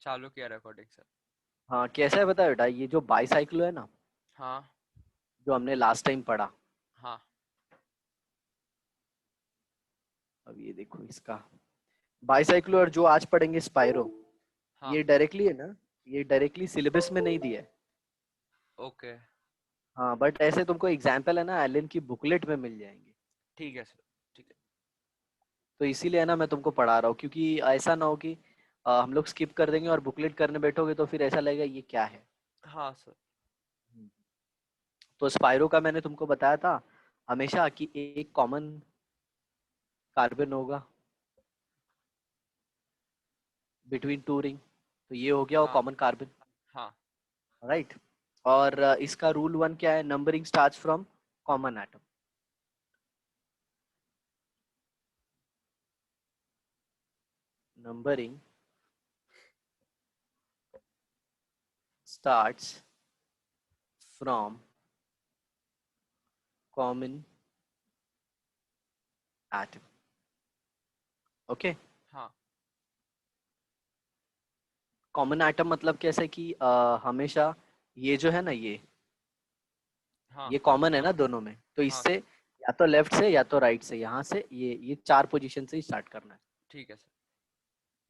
चालू किया recording sir. हाँ, कैसा है बता बेटा, ये जो बाईसाइक्लो है ना, हाँ जो हमने लास्ट टाइम पढ़ा, हाँ अब ये देखो इसका बाईसाइक्लो, और जो आज पढ़ेंगे स्पाइरो, हाँ। ये डायरेक्टली है ना, ये डायरेक्टली सिलेबस में नहीं दिया है। ओके। हाँ, बट ऐसे तुमको एग्जाम्पल है ना एलन की बुकलेट में मिल जाएंगे। ठीक है सर। ठीक है। तो इसीलिए है ना मैं तुमको पढ़ा रहा हूँ, क्योंकि ऐसा ना हो कि हम लोग स्किप कर देंगे और बुकलेट करने बैठोगे तो फिर ऐसा लगेगा ये क्या है। हाँ सर। तो स्पाइरो का मैंने तुमको बताया था हमेशा कि एक कॉमन कार्बन होगा बिटवीन टू रिंग, तो ये हो गया वो हाँ कॉमन कार्बन, हाँ। राइट। और इसका रूल वन क्या है, numbering starts from common atom. Numbering starts from common atom. Okay. हाँ कॉमन एटम मतलब कैसे कि हमेशा ये जो है ना, हाँ ये कॉमन है ना दोनों में, तो हाँ इससे सर। या तो लेफ्ट से या तो राइट से, यहाँ से ये चार पोजीशन से ही स्टार्ट करना है। ठीक है सर।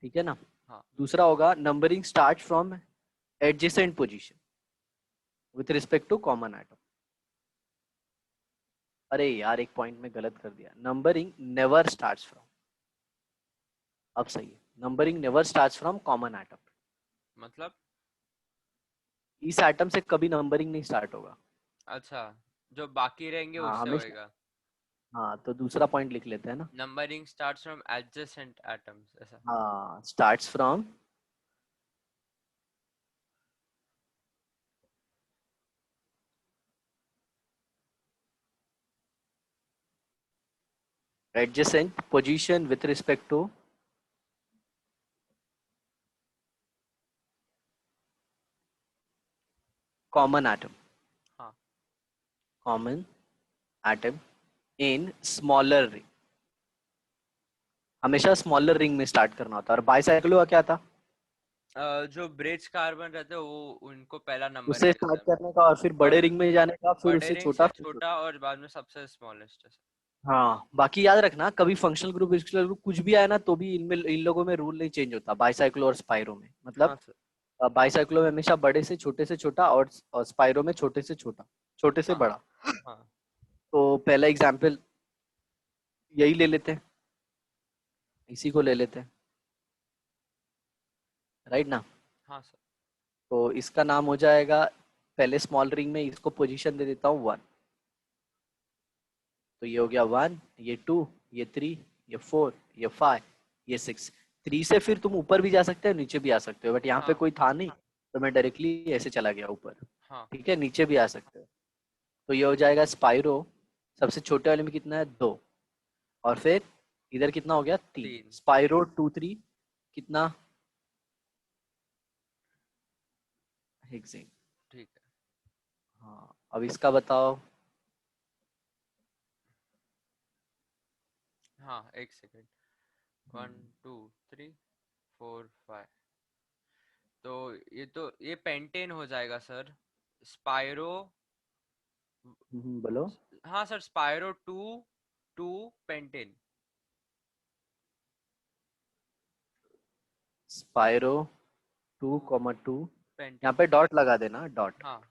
ठीक है ना। हाँ दूसरा होगा numbering start from adjacent position with respect to common atom. अरे यार, एक पॉइंट में गलत कर दिया, नंबरिंग नेवर स्टार्ट्स फ्रॉम, अब सही है, numbering never starts from common atom. मतलब। इस एटम से कभी नंबरिंग नहीं स्टार्ट होगा। अच्छा, जो बाकी रहेंगे हाँ उससे हमेशा। होएगा। हाँ, तो दूसरा पॉइंट लिख लेते हैं ना। Numbering starts from adjacent atoms ऐसा। हाँ, starts from adjacent position with respect to common atom, हाँ common atom in smaller ring। हमेशा स्मॉलर रिंग में स्टार्ट करना होता है। और बाईसाइक्लो का क्या था, जो ब्रिज कार्बन रहते हैं वो उनको पहला नंबरिंग उससे मिलता स्टार्ट है। करने का और फिर बड़े और रिंग में जाने का, फिर बड़े उससे रिंग छोटा, से फिर छोटा। छोटा और बाद में सबसे स्मॉलेस्ट। हाँ, बाकी याद रखना, कभी फंक्शनल ग्रुप विस्कुलर ग्रुप कुछ भी आया ना, तो भी इनमें इन लोगों में रूल नहीं चेंज होता, बाईसाइक्लो और स्पाइरो में। हाँ मतलब सर। बाईसाइक्लो में हमेशा बड़े से छोटा और स्पाइरो में छोटे से छोटा, छोटे से हाँ बड़ा। हाँ तो पहला एग्जाम्पल यही ले लेते हैं, इसी को ले लेते हैं, राइट ना। हाँ सर। तो इसका नाम हो जाएगा, पहले स्मॉल रिंग में इसको पोजीशन दे देता हूँ वन, तो ये हो गया वन, ये टू, ये थ्री, ये फोर, ये फाइव, ये सिक्स। थ्री से फिर तुम ऊपर भी जा सकते हो, नीचे भी आ सकते हो, बट यहाँ पे हाँ कोई था नहीं, तो मैं डायरेक्टली ऐसे चला गया ऊपर। हाँ ठीक है, नीचे भी आ सकते हो। तो ये हो जाएगा स्पाइरो, सबसे छोटे वाले में कितना है, दो, और फिर इधर कितना हो गया, तीन। तीन। स्पाइरो टू थ्री कितना, हेक्सेन। ठीक है। हाँ, अब इसका बताओ। हाँ एक second. One two three four five. तो ये पेंटेन हो जाएगा सर। स्पायरो। बोलो। हाँ sir, spiro two two pentane. Spiro two two comma two, यहाँ पेंटेन। पे डॉट लगा देना, डॉट। हाँ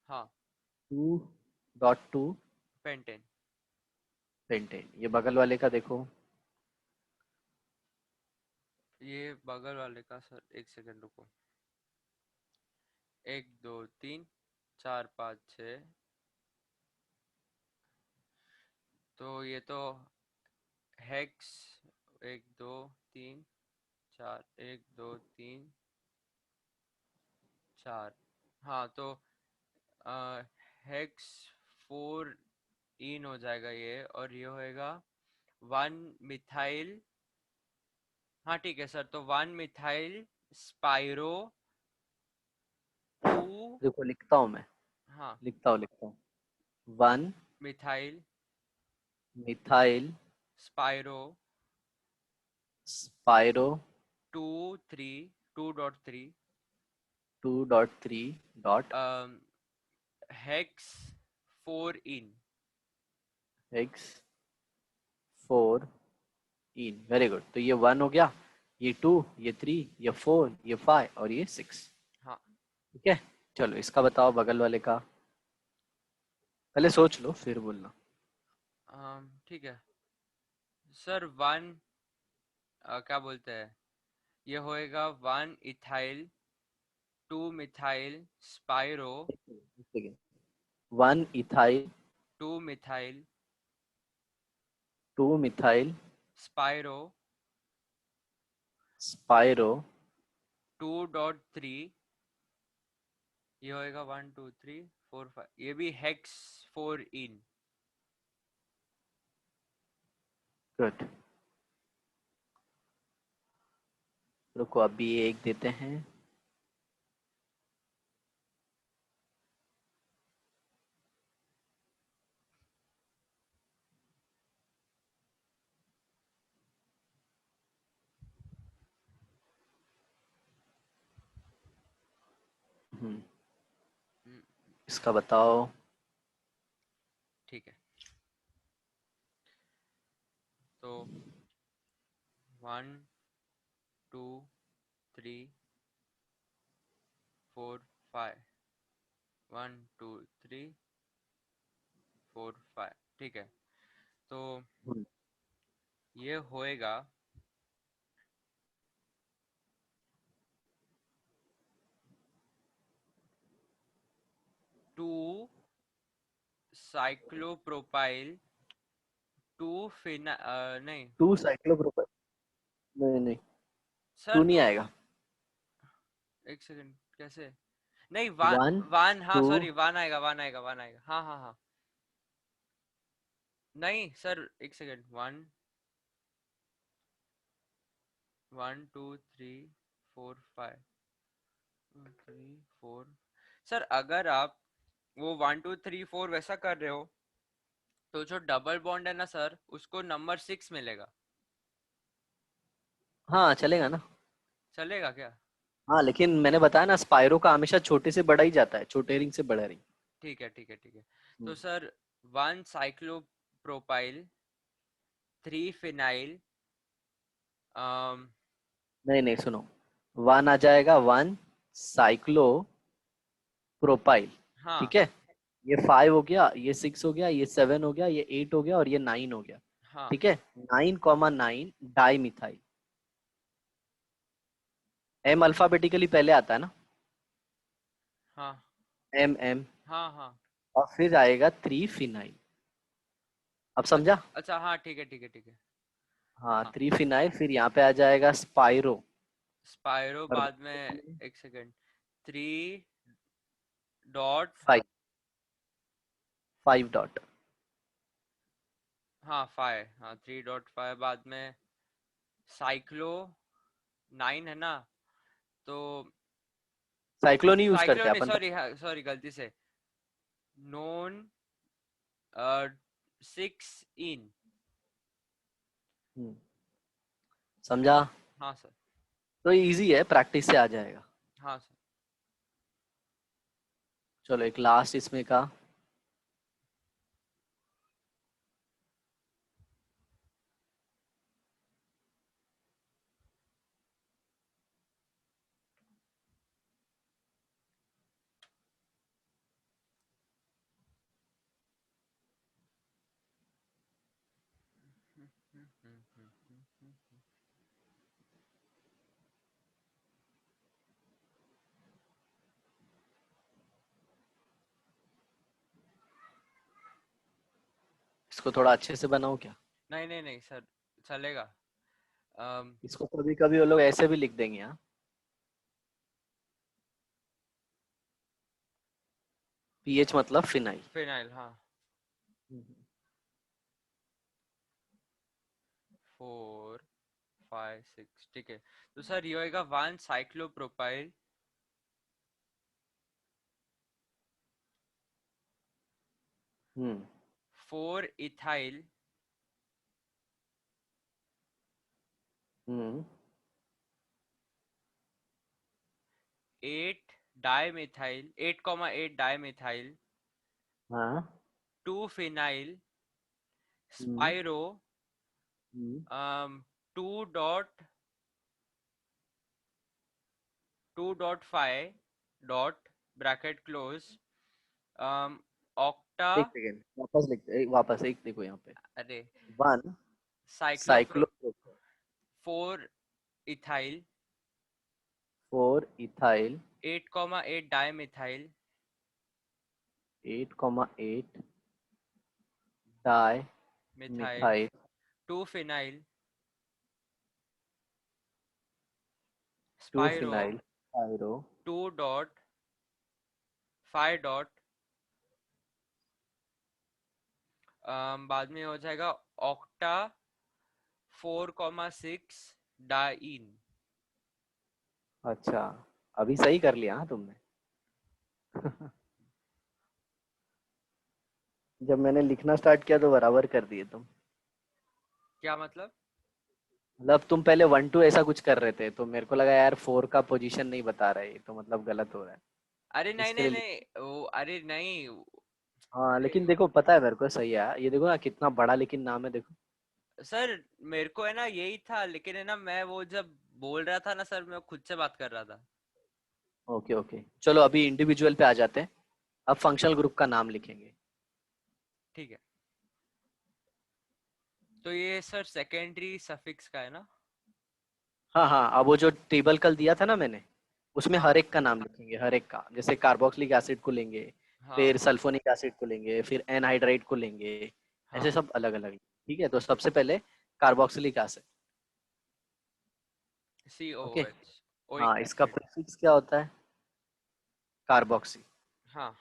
हाँ। Two dot two pentane. Pentane. ये बगल वाले का देखो। ये बगल वाले का सर, एक सेकेंड रुको। एक दो तीन चार पाँच छ। तो ये तो हेक्स। एक दो तीन चार, एक दो तीन चार। हाँ तो हेक्स फोर इन हो जाएगा ये, और ये होएगा वन मिथाइल। हाँ ठीक है सर, तो वन मिथाइल स्पाइरो टू। देखो लिखता हूँ मैं, हाँ। लिखता हूँ one methyl methyl spiro spiro two three 2.3 2.3 dot hex 4 ene. Hex 4 ene. Very good. तो ये 1 हो गया, ये 2, ये 3, ये 4, ये 5 और ये 6। हाँ। ठीक है, चलो इसका बताओ बगल वाले का। पहले सोच लो फिर बोलना। ठीक है सर। वन क्या बोलते हैं, ये होएगा 1 ethyl 2 methyl spiro 1 ethyl 2 methyl 2 methyl spiro spiro 2.3। ये होएगा 1 2 3 4 5, ये भी हेक्स 4 इन। गुड। रुको अभी एक देते हैं। इसका बताओ। ठीक है तो 1 2 3 4 5, 1 2 3 4 5। ठीक है तो ये होएगा 2 साइक्लोप्रोपाइल 2 फिना नहीं 2 साइक्लोप्रोपाइल। नहीं नहीं, सर 2 नहीं तो आएगा। एक सेकंड कैसे, नहीं वन। 1 वन हाँ 2 सॉरी, वन आएगा, वन आएगा, वन आएगा, हाँ हाँ हाँ। नहीं सर एक सेकंड, 1 1 2 3 4 5 3 4। सर अगर आप वो 1 2 3 4 वैसा कर रहे हो तो जो डबल बॉन्ड है ना सर, उसको नंबर 6 मिलेगा। हाँ चलेगा ना। चलेगा क्या? हाँ लेकिन मैंने बताया ना, स्पाइरो का हमेशा छोटे से बड़ा ही जाता है, छोटे रिंग से बड़ा रिंग। ठीक है ठीक है ठीक है। हम्म। तो सर 1 साइक्लोप्रोपाइल 3 फिनाइल। नहीं नहीं सुनो, 1 आ जाएगा, 1 साइक्लो प्रोपाइल। हाँ ठीक है, ये 5 हो गया, ये 6 हो गया, ये 7 हो गया, ये 8 हो गया और ये 9 हो गया। हाँ ठीक है, 9,9 डाई मिथाइल। एम अल्फाबेटिकली पहले आता है ना, हाँ एम एम। हाँ हाँ। और फिर आएगा 3 फिनाइल। अब समझा? अच्छा हाँ ठीक है ठीक है ठीक है। हाँ हाँ 3 फिनाइल, फिर यहाँ पे आ जाएगा स्पाइरो। स्पायरो और बाद में, एक सेकंड, 3 डॉट। 5, 5 डॉट। हाँ 5, हाँ 3.5 बाद में साइक्लो 9 है ना, तो साइक्लोन यूज करते साइक्लो हैं नहीं अपन सॉरी, हाँ सॉरी गलती से, नॉन 6 इन। हम्म, समझा? हाँ सर। तो इजी है, प्रैक्टिस से आ जाएगा। हाँ सर। चलो एक लास्ट इसमें का। इसको थोड़ा अच्छे से बनाओ क्या? नहीं नहीं नहीं सर, चलेगा। इसको कभी कभी वो लोग ऐसे भी लिख देंगे। हाँ, पीएच मतलब फिनाइल। फिनाइल हाँ। 4 5 6 ठीक है। तो सर ये होएगा 1 cyclopropyl hmm 4 ethyl hmm 8 dimethyl 8,8 dimethyl हाँ। 2 phenyl hmm. Spiro hmm. 2.5 dot bracket close octa एक सेकेंड, वापस वापस एक देखो यहाँ पे। अरे 1 cyclopro cyclo 4 ethyl 4 ethyl 8,8 dimethyl 8,8 dimethyl methyl 2 phenyl 2 spiro phenyl pyro 2.5 dot बाद में हो जाएगा ऑक्टा 4,6 डाइन। अच्छा, अभी सही कर लिया हाँ तुमने। जब मैंने लिखना स्टार्ट किया तो बराबर कर दिए तुम। क्या मतलब? मतलब तुम पहले 1 2 ऐसा कुछ कर रहे थे तो मेरे को लगा यार 4 का पोजीशन नहीं बता रहे, तो मतलब गलत हो रहा है। अरे नहीं इसके नहीं लिए नहीं वो अरे नहीं हाँ, अरे लेकिन देखो पता है मेरे को सही है ये, देखो ना कितना बड़ा लेकिन नाम है देखो। सर मेरे को है ना यही था लेकिन है ना मैं वो जब बोल रहा था ना सर मैं खुद से बात कर रहा था। ओके ओके, चलो अभी इंडिविजुअल पे आ जाते हैं। अब फंक्शनल ग्रुप का नाम लिखेंगे। ठीक है तो ये सर सेकेंडरी सफिक्स का है ना? हाँ हाँ, अब वो जो टेबल कल दिया था ना मैंने, उसमें हाँ हर एक का नाम लिखेंगे, हर एक का। जैसे कार्बोक्सिलिक एसिड को लेंगे, हाँ फिर सल्फोनिक एसिड को लेंगे, फिर एनहाइड्राइड को लेंगे, ऐसे हाँ सब अलग अलग। ठीक है, तो सबसे पहले कार्बोक्सिलिक एसिड। ओके। COOH हाँ, ओइक इसका एसिड। प्रीफिक्स क्या होता है? कार्बोक्सी। हाँ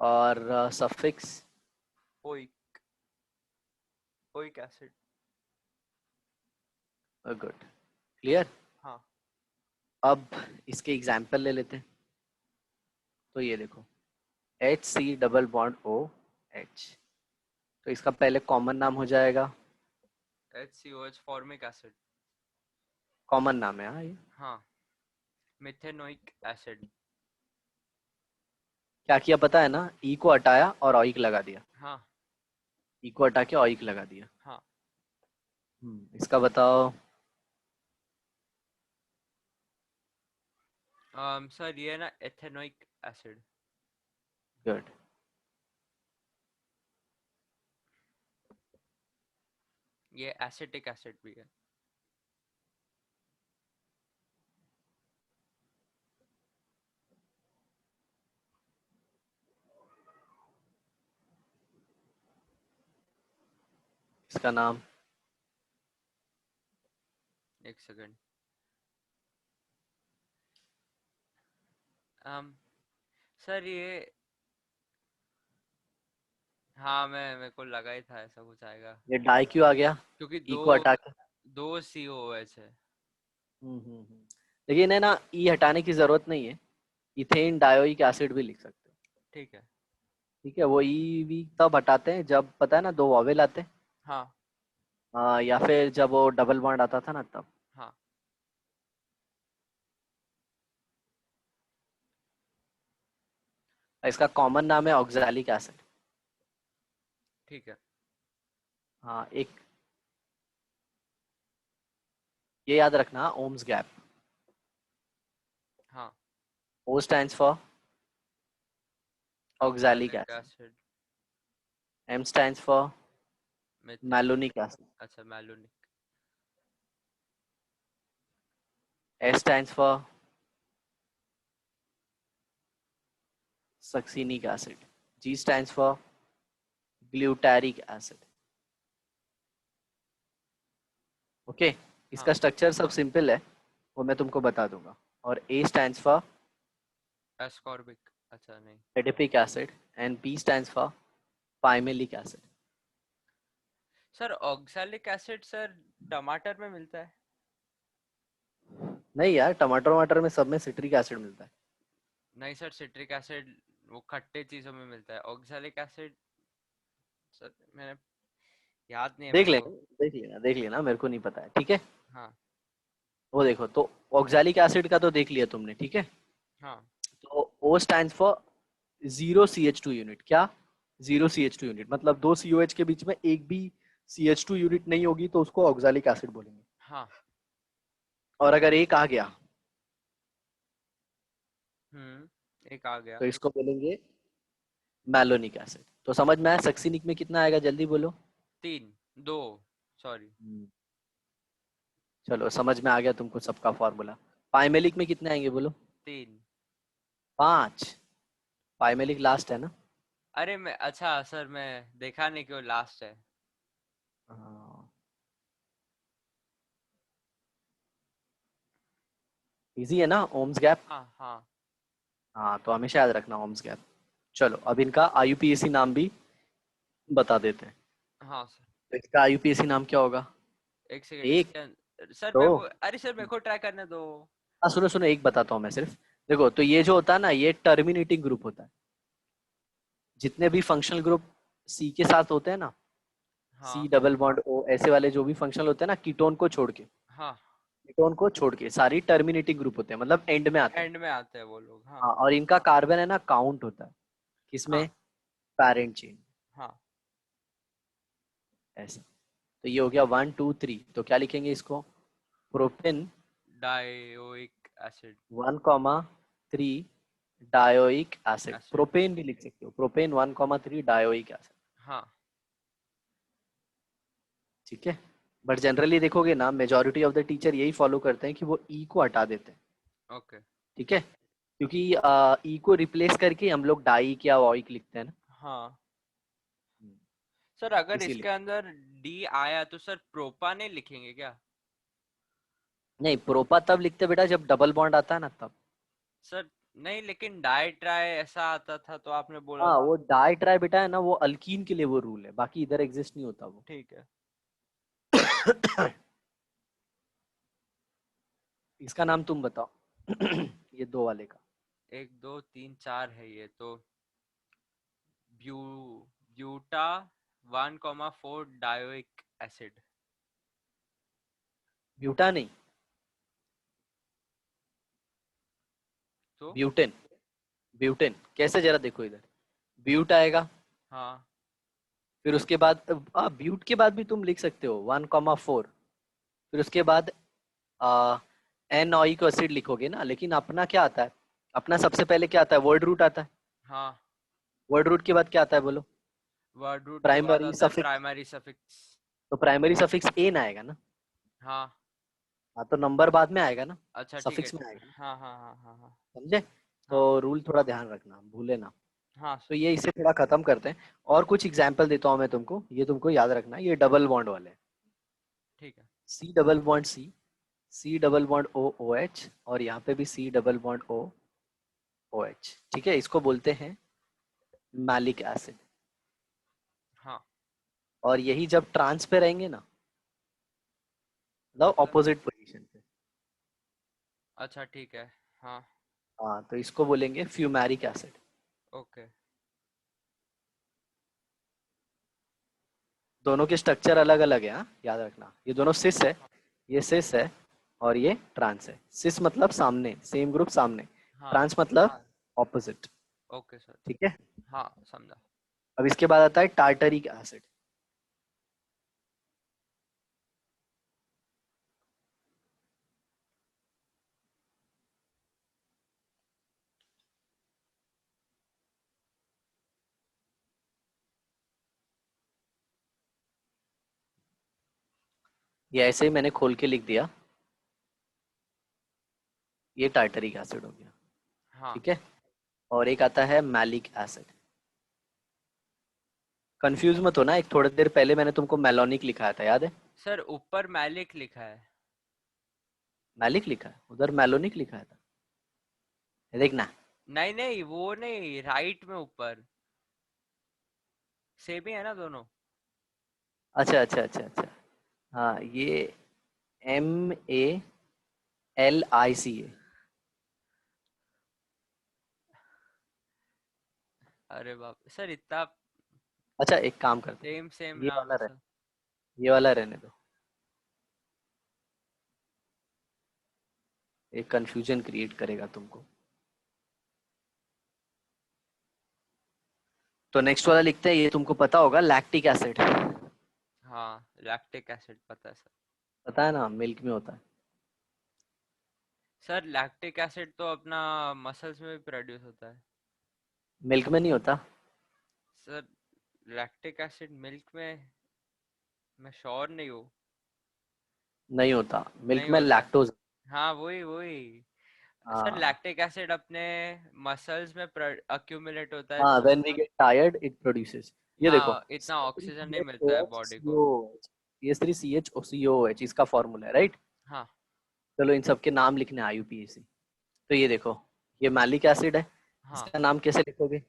और suffix? Oic oic acid. Good, clear. हाँ अब इसके एग्जाम्पल ले लेते हैं। तो ये देखो, HC डबल बॉन्ड OH, तो इसका पहले कॉमन नाम हो जाएगा। HCOH formic acid. कॉमन नाम है हाँ ये। हाँ मिथेनोइक एसिड। क्या किया पता है ना, ई को हटाया और ऑइक लगा दिया। हाँ ई को हटा के ऑइक लगा दिया। हाँ इसका बताओ। सर ये है ना एथेनोइक एसिड। गुड। ये एसिटिक एसिड भी है। इसका नाम? एक सेकंड। सर ये हाँ मैं मेरे को लगा ही था ऐसा कुछ आएगा ये डाई क्यों आ गया? क्योंकि ई दो को हटा के। दो COOH है। हम्म। लेकिन है ना, ई हटाने की जरूरत नहीं है। इथेन डायोइक एसिड भी लिख सकते हो। ठीक है। ठीक है, वो ई भी तब हटाते हैं जब पता है ना दो वॉवेल आते हैं। हाँ या फिर जब वो डबल बॉन्ड आता था ना तब। हाँ इसका कॉमन नाम है ऑक्सैलिक एसिड। ठीक है। हाँ, एक ये याद रखना, ओम्स गैप। हाँ O stands for oxalic oxalic acid. Acid. M stands for methane. Malonic acid. अच्छा malonic. S stands for succinic acid. G stands for glutaric acid. Okay. हाँ इसका स्ट्रक्चर सब सिंपल है, वो मैं तुमको बता दूंगा। और ए स्टैंड्स फॉर एस्कॉर्बिक। अच्छा नहीं। Adipic acid, and P stands for pimelic acid. Sir oxalic acid sir टमाटर में मिलता है? नहीं यार, टमाटर वमाटर में सब में सिट्रिक एसिड मिलता है। नहीं सर सिट्रिक एसिड वो खट्टे चीजों में मिलता है। ऑक्सैलिक एसिड सर मैंने याद नहीं है देख मेरे को। लेना देख लेना देख लेना, मेरे को नहीं पता है, ठीक है। हाँ वो देखो, तो ऑक्सैलिक एसिड का तो देख लिया तुमने, ठीक है। हाँ तो O stand for zero CH2 unit. क्या? जीरो CH2 यूनिट, मतलब दो COH के बीच में एक भी CH2 यूनिट नहीं होगी तो उसको ऑक्सैलिक एसिड बोलेंगे। हाँ। और अगर एक आ गया एक आ गया। तो इसको बोलेंगे मैलोनिक एसिड। तो समझ में आया सक्सिनिक में कितना आएगा, जल्दी बोलो। 3, 2, सॉरी। हम्म, चलो समझ में आ गया तुमको सबका फॉर्मूला। पाइमेलिक में कितने आएंगे बोलो। 3। 5। पाइमेलिक लास्ट है ना। अरे मैं, अच्छा सर मैं देखा नहीं क्यों लास्ट है। इजी है ना, ओम्स गैप। हाँ हाँ। हाँ, तो हमेशा याद रखना ओम्स गैप। चलो अब इनका IUPAC नाम भी बता देते हैं। हाँ सर। तो इसका IUPAC नाम क्या होगा? एक सेकंड एक, इसके सर दो, मैं वो, अरे सर मेरे को ट्राई करने दो। हाँ सुनो सुनो, एक बताता हूँ मैं सिर्फ। देखो, तो ये जो होता है ना, ये टर्मिनेटिंग ग्रुप होता है। जितने भी फंक्शनल ग्रुप C के साथ होते हैं ना, C हाँ डबल बॉन्ड O, ऐसे वाले जो भी फंक्शनल होते हैं ना, कीटोन को छोड़ के, हाँ। कीटोन को छोड़ के सारी टर्मिनेटिंग ग्रुप होते हैं, मतलब एंड में आते हैं। एंड में आते हैं वो लोग, हाँ। हाँ, और इनका कार्बन है ना काउंट होता है किसमें? हाँ पेरेंट चेन। हाँ। ऐसा। तो ये हो गया 1 2 3। तो क्या लिखेंगे इसको? Propane dioic acid. 1 3 dioic acid. Acid. Propane भी लिख सकते हो, प्रोपेन 1 3 डायोइक एसिड। हाँ। ठीक है। बट जनरली देखोगे ना, मेजोरिटी ऑफ द टीचर यही फॉलो करते हैं कि वो ई को हटा देते हैं। ओके। ठीक है, क्योंकि ई को रिप्लेस करके हम लोग डाइक या वॉइक लिखते हैं ना। हाँ हम्म, सर, अगर इसीलिए। इसके अंदर डी आया तो सर प्रोपा नहीं लिखेंगे क्या? नहीं, प्रोपा तब लिखते बेटा जब डबल बॉन्ड आता है ना, तब। सर नहीं, लेकिन डाई ट्राई ऐसा आता था तो आपने बोला हाँ, था। वो डाई ट्राई बेटा है ना, वो अल्कीन के लिए वो रूल है, बाकी इधर एग्जिस्ट नहीं होता वो। ठीक है। इसका नाम तुम बताओ। ये दो वाले का। 1 2 3 4 है ये तो। ब्यू ब्यूटा 1,4 डायोइक एसिड। ब्यूटा नहीं, तो ब्यूटेन। ब्यूटेन कैसे, जरा देखो इधर। ब्यूट आएगा, हाँ फिर उसके बाद ब्यूट के बाद भी तुम लिख सकते हो 1 4। फिर उसके बाद NOइक एसिड लिखोगे ना, लेकिन अपना क्या आता है? अपना सबसे पहले क्या आता है? वर्ड रूट आता है। हाँ। वर्ड रूट के बाद क्या आता है बोलो? वर्ड रूट के बाद प्राइमरी आता है सफिक्स। Primary suffix. तो प्राइमरी सफिक्स एन आएगा ना। हाँ। हाँ, तो नंबर बाद में आएगा ना, अच्छा ठीक है। सफिक्स में आएगा। हाँ हाँ हाँ हाँ हाँ। समझे? हाँ तो रूल थोड़ा ध्यान रखना, भूले ना। हाँ तो सर। ये इसे थोड़ा खत्म करते हैं। और कुछ एग्जाम्पल देता हूँ मैं तुमको, ये तुमको याद रखना, ये डबल बॉन्ड वाले। ठीक है। C double bond C double bond OH, और यहाँ पे भी C डबल बॉन्ड OH। ठीक है, इसको बोलते हैं मैलिक एसिड। हाँ। और यही जब ट्रांस पे रहेंगे ना, मतलब मतलब। ऑपोजिट पोजीशन पे, अच्छा ठीक है। हाँ। हाँ, तो इसको बोलेंगे फ्यूमेरिक एसिड। ओके। दोनों के स्ट्रक्चर अलग अलग है, हाँ याद रखना। ये दोनों सिस है, ये सिस है, और ये ट्रांस है। सिस मतलब सामने, सेम ग्रुप सामने। हाँ। ट्रांस मतलब ऑपोजिट। Okay sir. ठीक है। हाँ समझा। अब इसके बाद आता है टार्टरिक एसिड। ये ऐसे ही मैंने खोल के लिख दिया, ये टार्टरिक एसिड हो गया। हाँ ठीक है। और एक आता है मैलिक एसिड। कंफ्यूज मत होना, एक थोड़ी देर पहले मैंने तुमको मेलोनिक लिखाया था, याद है? सर, ऊपर मैलिक लिखा है। मैलिक लिखा है, उधर मेलोनिक लिखा था। ये देखना। नहीं नहीं, वो नहीं, राइट में ऊपर। सेम ही है ना दोनों? अच्छा अच्छा अच्छा अच्छा। हाँ, ये MALIC है। अरे बाप सर, इतना अच्छा, एक काम करते हैं, सेम सेम ये नाम वाला है रहे, सर। ये वाला रहने दो। एक कंफ्यूजन क्रिएट करेगा तुमको। तो नेक्स्ट वाला लिखते हैं, ये तुमको पता होगा, लैक्टिक एसिड। हाँ, लैक्टिक एसिड पता है सर। पता है ना, मिल्क में होता है। सर लैक्टिक एसिड तो अपना मसल्स में भी प्रोड्यूस होता है। मिल्क में नहीं होता। सर लैक्टिक एसिड मिल्क में, मैं श्योर नहीं हूँ। नहीं होता, मिल्क नहीं में होता है। लैक्टोज। हाँ वही वही। सर हाँ लैक्टिक एसिड अपने मसल्स में अक्यूमुलेट होता है हाँ, तो when we get tired it produces. ये देखो, हाँ, इतना ऑक्सीजन नहीं मिलता है बॉडी को। CH3COOH, CH3CHOCOOH इसका फॉर्मूला है, राइट। हाँ। चलो इन सब के नाम लिखने IUPAC। तो ये देखो, ये मैलिक एसिड है। हाँ। इसका नाम कैसे लिखोगे?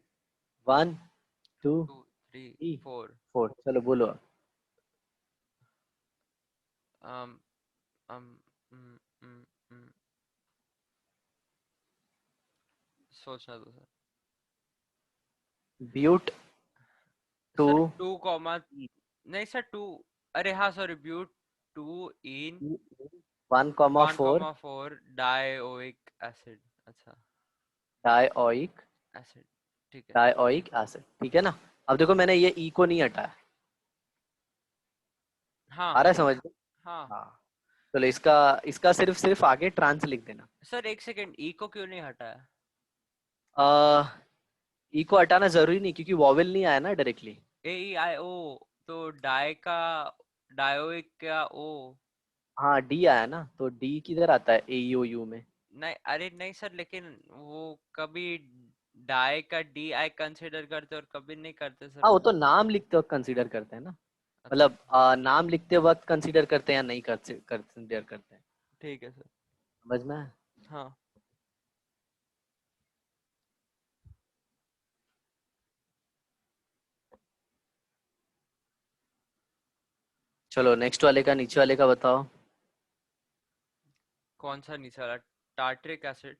1 2 टू, थ्री, 3 फोर। 4, चलो बोलो। um um mm, mm, mm, सोचना दो sir. But two sir two comma, नहीं सर टू, अरे हाँ sorry, but two ene one 1,4 comma four dioic acid. अच्छा, डाइओइक एसिड, ठीक है। डाइओइक एसिड, ठीक है ना। अब देखो, मैंने ये ई को नहीं हटाया। आ हाँ। रहा है समझ में? हाँ। हाँ। चलो इसका इसका सिर्फ सिर्फ आगे ट्रांस लिख देना। सर एक सेकेंड, ई को क्यों नहीं हटाया? ई को हटाना जरूरी नहीं, क्योंकि वॉवेल नहीं आया ना डायरेक्टली। ए ई आई ओ, तो डाई का, डायोइक का ओ। हाँ, डी आया ना, तो डी किधर आता है AEOU में? नहीं अरे नहीं सर, लेकिन वो कभी डाई का डी आई कंसिडर करते और कभी नहीं करते सर हाँ, वो वो। तो नाम लिखते वक्त कंसीडर करते हैं ना। अच्छा, मतलब नाम लिखते वक्त कंसीडर करते हैं या नहीं कंसीडर करते हैं। ठीक है सर। समझ में आया? हाँ। चलो नेक्स्ट वाले का, नीचे वाले का बताओ। कौन सा नीचे वाला? Tartaric acid.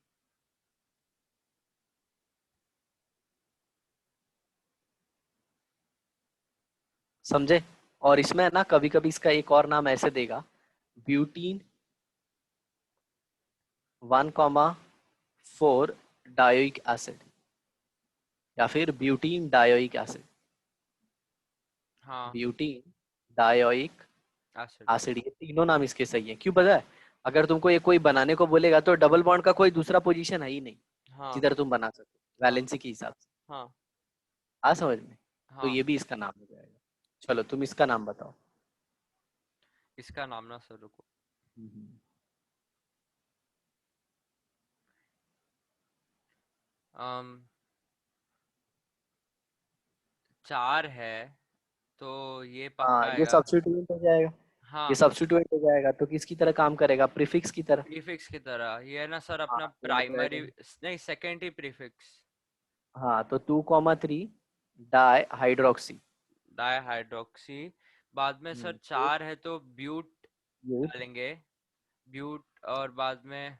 समझे? और इसमें ना कभी कभी इसका एक और नाम ऐसे देगा, ब्यूटीन 1,4 डायोइक एसिड, या फिर ब्यूटीन डायोइक एसिड। हाँ, ब्यूटीन डायोइक एसिड। एसिड, ये तीनों नाम इसके सही है। क्यों पता है? अगर तुमको ये कोई बनाने को बोलेगा तो डबल बॉन्ड का कोई दूसरा पोजीशन है ही नहीं हाँ। जिधर तुम बना सको हाँ। वैलेंसी के हिसाब से। हाँ। आ समझ में? तो हाँ। ये भी इसका नाम हो जाएगा। चलो तुम इसका नाम बताओ। इसका नाम ना सर, रुको। हम्म। अम चार है तो ये हाँ, पक्का ये आएगा। सब्स्टिट्यूएंट हो जाएगा। ये हाँ, सब्स्टिट्यूएंट हो जाएगा तो किसकी तरह काम करेगा? प्रीफिक्स की तरह। प्रीफिक्स की तरह ये है ना सर, हाँ, अपना तो याद प्राइमरी, रहेगा। नहीं सेकेंडरी प्रीफिक्स। हाँ, तो 2,3 डाई हाइड्रोक्सी। Di hydroxy. बाद में सर चार है तो ब्यूट ब्यूट डालेंगे। ब्यूट, और बाद में ए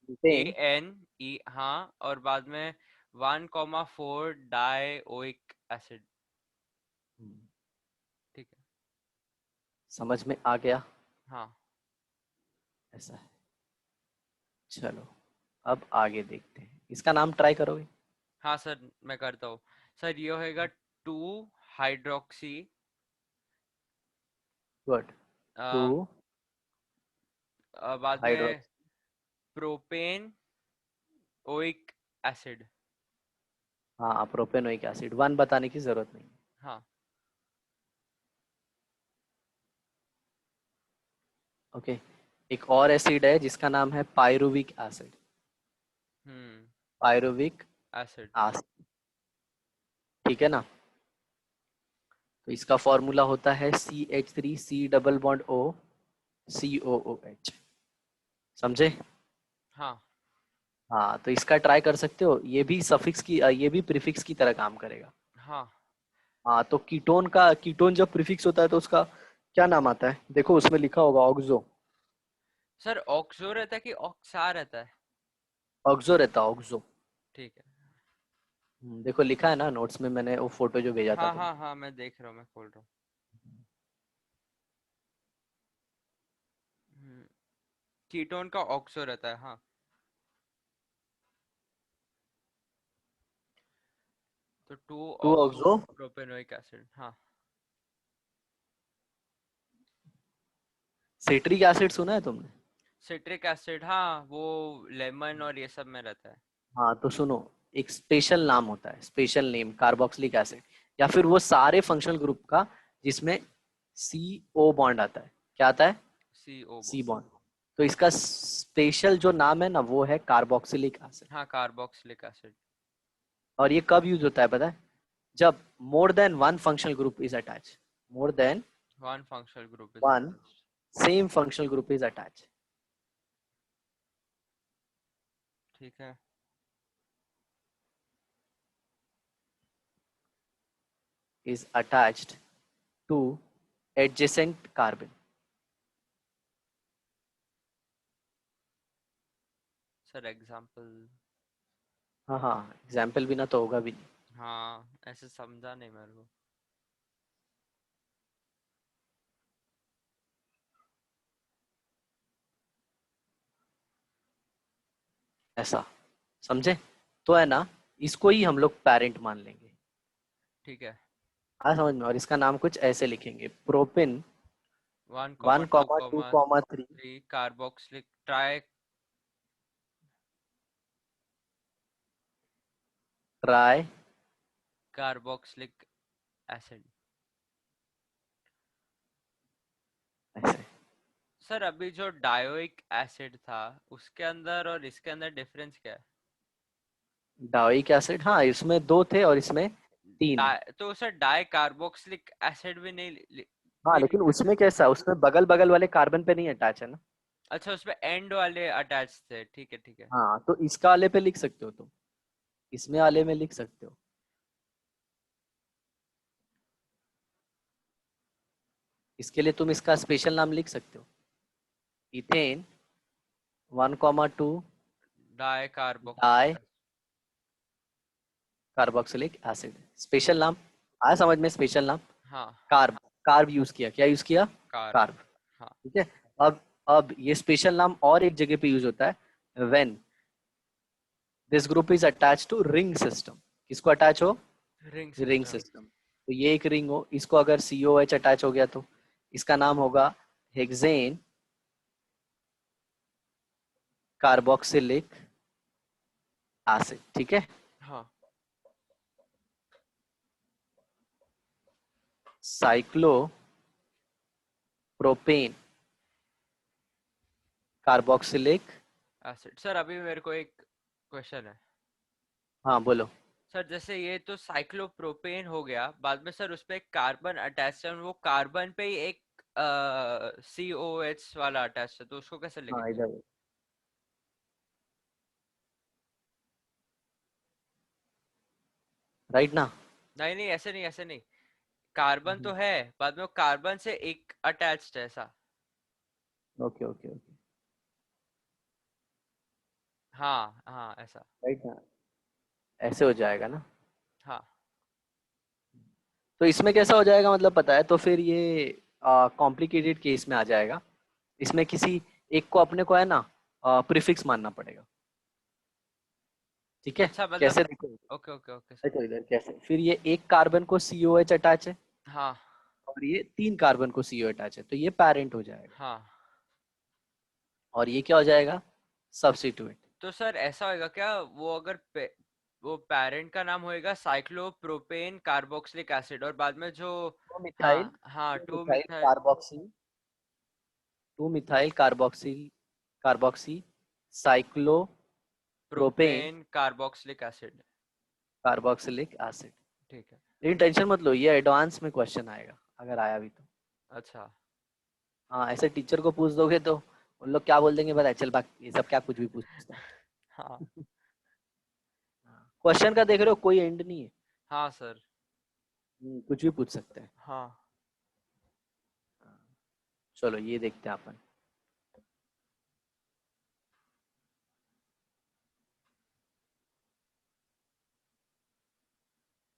ब्यूटेन। एन ई, हाँ, और बाद में 1,4 डाइओइक एसिड। ठीक है। समझ में आ गया? हाँ। ऐसा है। चलो अब आगे देखते हैं, इसका नाम ट्राई करोगे? हाँ सर मैं करता हूँ। सर ये होएगा टू हाइड्रोक्सी, गुड। टू बाद में हाइड्रोक्सी। Propane oic acid. हाँ, प्रोपेनोइक एसिड, वन बताने की जरूरत नहीं। हाँ। ओके। एक और एसिड है जिसका नाम है pyruvic acid. Hmm. Pyruvic acid. Acid, ठीक है ना। तो इसका फॉर्मूला होता है CH3C double bond O COOH। समझे? हाँ। हाँ, तो इसका ट्राई कर सकते हो, ये भी सफिक्स की, ये भी प्रीफिक्स की तरह काम करेगा। हाँ। हाँ, तो कीटोन जब प्रीफिक्स होता है तो उसका क्या नाम आता है? देखो उसमें लिखा होगा ऑक्सो। सर ऑक्सो रहता है कि ऑक्सा रहता है? ऑक्सो रहता है, ऑक्सो। ठीक है। देखो लिखा है ना नोट्स में, मैंने वो फोटो जो भेजा था हाँ हाँ तुमको। हाँ, मैं देख रहा हूँ, मैं खोल रहा हूँ। कीटोन का ऑक्सो रहता है, हाँ। तो 2 two oxo oxo propanoic acid. हाँ सिट्रिक एसिड सुना है तुमने? सिट्रिक एसिड, हाँ वो लेमन और ये सब में रहता है। हाँ तो सुनो, एक स्पेशल नाम होता है, स्पेशल नेम कार्बोक्सिलिक एसिड, या फिर वो सारे फंक्शनल ग्रुप का जिसमें सी ओ बॉन्ड आता है। क्या आता है? CO सी बॉन्ड। बॉन्ड। तो इसका स्पेशल जो नाम है ना वो है कार्बोक्सिलिक एसिड। हाँ कार्बोक्सिलिक एसिड। और ये कब यूज होता है पता है? जब more than one functional group is attach, more than one functional group is one attached. Same functional group is attach, ठीक है is attached to adjacent carbon. Sir example. हाँ हाँ, एग्जाम्पल बिना तो होगा भी नहीं। हाँ ऐसे समझा नहीं मेरे को। ऐसा समझे? तो है ना, इसको ही हम लोग पेरेंट मान लेंगे। ठीक है। हाँ समझ में। और इसका नाम कुछ ऐसे लिखेंगे, propyne 1, one comma two 2, comma three 3 carboxylic try try. Carboxylic acid. ऐसे सर अभी जो डायोइक एसिड था उसके अंदर और इसके अंदर डिफरेंस क्या है? डाइक एसिड, हाँ इसमें दो थे और इसमें तीन है। तो सर डाई कार्बोक्सिलिक एसिड भी नहीं हाँ नहीं लेकिन लिख सकते? उसमें कैसा, उसमें बगल बगल वाले कार्बन पे नहीं अटैच है ना। अच्छा उसमें एंड वाले अटैच थे, ठीक है ठीक है। हाँ तो इसका वाले पे लिख सकते हो तुम, इसमें वाले में लिख सकते हो। इसके लिए तुम इसका स्पेशल नाम लिख सकते हो, ethane 1,2 di carboxylic di acid. Carboxylic acid. Special नाम आया समझ में? स्पेशल नाम हाँ कार्ब, कार्ब यूज किया, क्या यूज किया? कार्ब। कार्ब। हाँ ठीक है। अब ये स्पेशल नाम और एक जगह पे यूज होता है, when this group is attach to ring system. किसको अटैच हो? Ring ring system. सिस्टम। तो ये एक रिंग हो, इसको अगर COH अटैच हो गया तो इसका नाम होगा हेक्सेन कार्बोक्सिलिक एसिड। ठीक है। हाँ साइक्लोप्रोपेन कार्बोक्सिलिक। एसिड। सर अभी मेरे को एक क्वेश्चन है। हाँ बोलो। सर जैसे ये तो साइक्लोप्रोपेन हो गया, बाद में सर उस पे एक कार्बन अटैच है, वो कार्बन पे ही एक COH वाला अटैच है, तो उसको कैसे हाँ लिखेंगे? इधर राइट ना। नहीं नहीं ऐसे नहीं, ऐसे नहीं। कार्बन तो है, बाद में वो कार्बन से एक अटैच्ड है ऐसा। ओके ओके ओके, हाँ हाँ ऐसा। राइट ना, ऐसे हो जाएगा ना। हाँ तो इसमें कैसा हो जाएगा मतलब पता है? तो फिर ये कॉम्प्लिकेटेड केस में आ जाएगा। इसमें किसी एक को अपने को है ना प्रीफिक्स मानना पड़ेगा। ठीक है। अच्छा मतलब। कैसे देखो, ओके ओके ओके सर। देखो इधर कैसे, फिर ये एक कार्बन को COH अटैच है हाँ और ये तीन कार्बन को CO अटैच है, तो ये पेरेंट हो जाएगा। हाँ। और ये क्या हो जाएगा? सब्स्टिट्यूएंट। तो सर ऐसा होएगा क्या, वो अगर वो पेरेंट का नाम होएगा साइक्लोप्रोपेन कार्बोक्सिलिक एसिड, और बाद में जो। टू हाँ मिथाइल हाँ two two methyl methyl carboxy, two methyl carboxy, carboxy cyclopropane propane carboxylic acid. Carboxylic acid. ठीक है। लेकिन टेंशन मत लो, ये एडवांस में क्वेश्चन आएगा अगर आया भी तो। अच्छा। हाँ ऐसे टीचर को पूछ दोगे तो उन लोग क्या बोल देंगे पता है? चल बाक ये सब क्या कुछ भी पूछता है। हाँ क्वेश्चन का देख रहे हो, कोई एंड नहीं है। हाँ सर। कुछ भी पूछ सकते हैं। हाँ चलो ये देखते हैं अपन।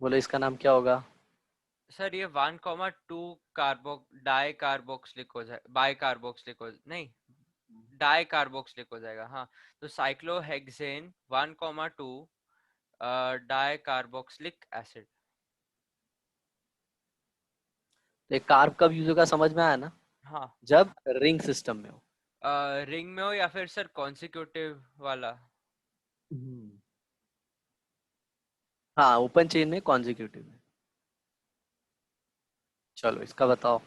बोलो इसका नाम क्या होगा? सर ये 1,2 कार्बो डाई कार्बोक्सिलिक हो जाए, बाई कार्बोक्सिलिक हो नहीं, डाई कार्बोक्सिलिक हो जाएगा। हाँ तो साइक्लोहेक्सेन 1,2 डाई कार्बोक्सिलिक एसिड। तो एक कार्ब कब यूज होगा समझ में आया ना? हाँ। जब रिंग सिस्टम में हो। रिंग में हो या फिर सर कॉन्सिक्यूटिव वाला। हम्म। हाँ, ओपन चेन में कॉन्जिक्यूटिव में। चलो इसका बताओ।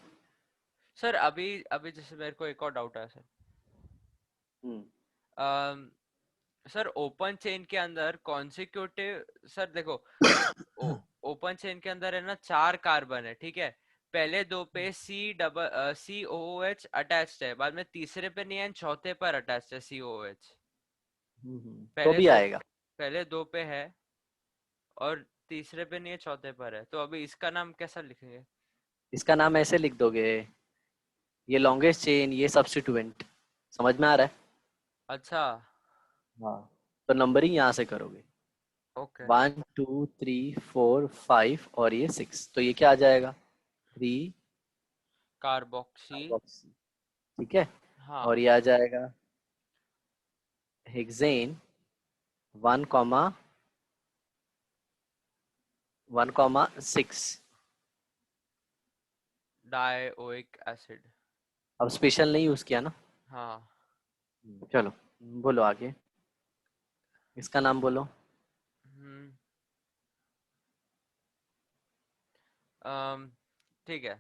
सर अभी अभी जैसे मेरे को एक और डाउट है सर। हम्म। अम, सर ओपन चेन के अंदर कॉन्सिक्यूटिव, सर देखो, ओपन चेन के अंदर है ना 4 कार्बन है, ठीक है। पहले दो पे COOH अटैच्ड है, बाद में तीसरे पे नहीं है, चौथे पर अटैच्ड है COOH। तो पहले भी दो आएगा। पहले दो पे है और तीसरे पे नहीं है, चौथे पर है, तो अभी इसका नाम कैसा लिखेंगे? इसका नाम ऐसे लिख दोगे, ये लॉन्गेस्ट चेन, ये सब्स्टिट्यूएंट। समझ में आ रहा है? अच्छा। हाँ। तो नंबरिंग यहाँ से करोगे। ओके। 1 2 3 4 5 और ये 6, तो ये क्या आ जाएगा? 3 कार्बोक्सी। कार्बोक्सी। ठीक है। हाँ। और ये आ जाएगा हेक्सेन 1 1 6। Dioic acid. अब स्पेशल नहीं यूज किया ना? हाँ। चलो बोलो आगे, इसका नाम बोलो। हम्म। अम, ठीक है,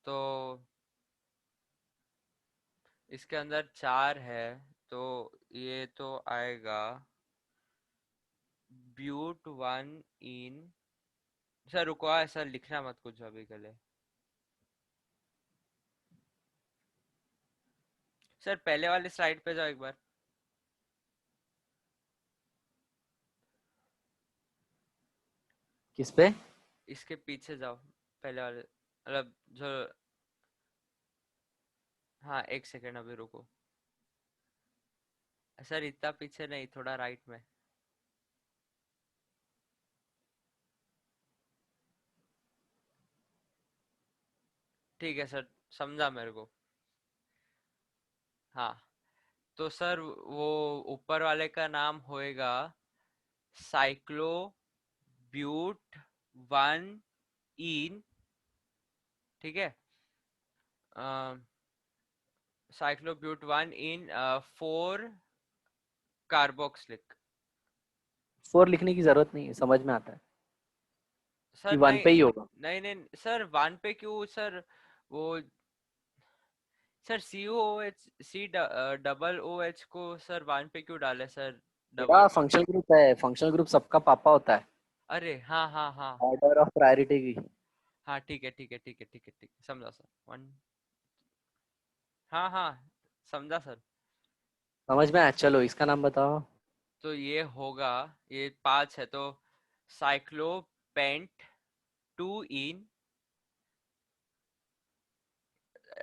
तो इसके अंदर 4 है, तो ये तो आएगा ब्यूट वन इन। सर रुको, ऐसा लिखना मत कुछ अभी के लिए। सर पहले वाले स्लाइड पे जाओ एक बार। किस पे? इसके पीछे जाओ, पहले वाले, मतलब जो, हाँ एक सेकेंड अभी रुको। सर इतना पीछे नहीं, थोड़ा राइट में। ठीक है सर, समझा मेरे को। हाँ, तो सर वो ऊपर वाले का नाम होएगा साइक्लो ब्यूट वन इन, ठीक है। साइक्लोब्यूट वन इन 4 कार्बोक्सिलिक। 4 लिखने की जरूरत नहीं है, समझ में आता है कि सर 1 नहीं, पे ही होगा। नहीं नहीं सर, 1 पे क्यों सर? वो सर COOH को सर 1 पे क्यों डाले सर? मेरा डबल। फंक्शनल ग्रुप है, फंक्शनल ग्रुप सबका पापा होता है। अरे हाँ हाँ हाँ। ऑर्डर ऑफ प्रायोरिटी की। हाँ ठीक है ठीक है ठीक है ठीक है ठीक है, समझा सर। वन। हाँ हाँ, समझा सर। समझ में आया? चलो इसका नाम बताओ। तो ये होगा, ये 5 है, तो साइक्लोपेंट 2 इन,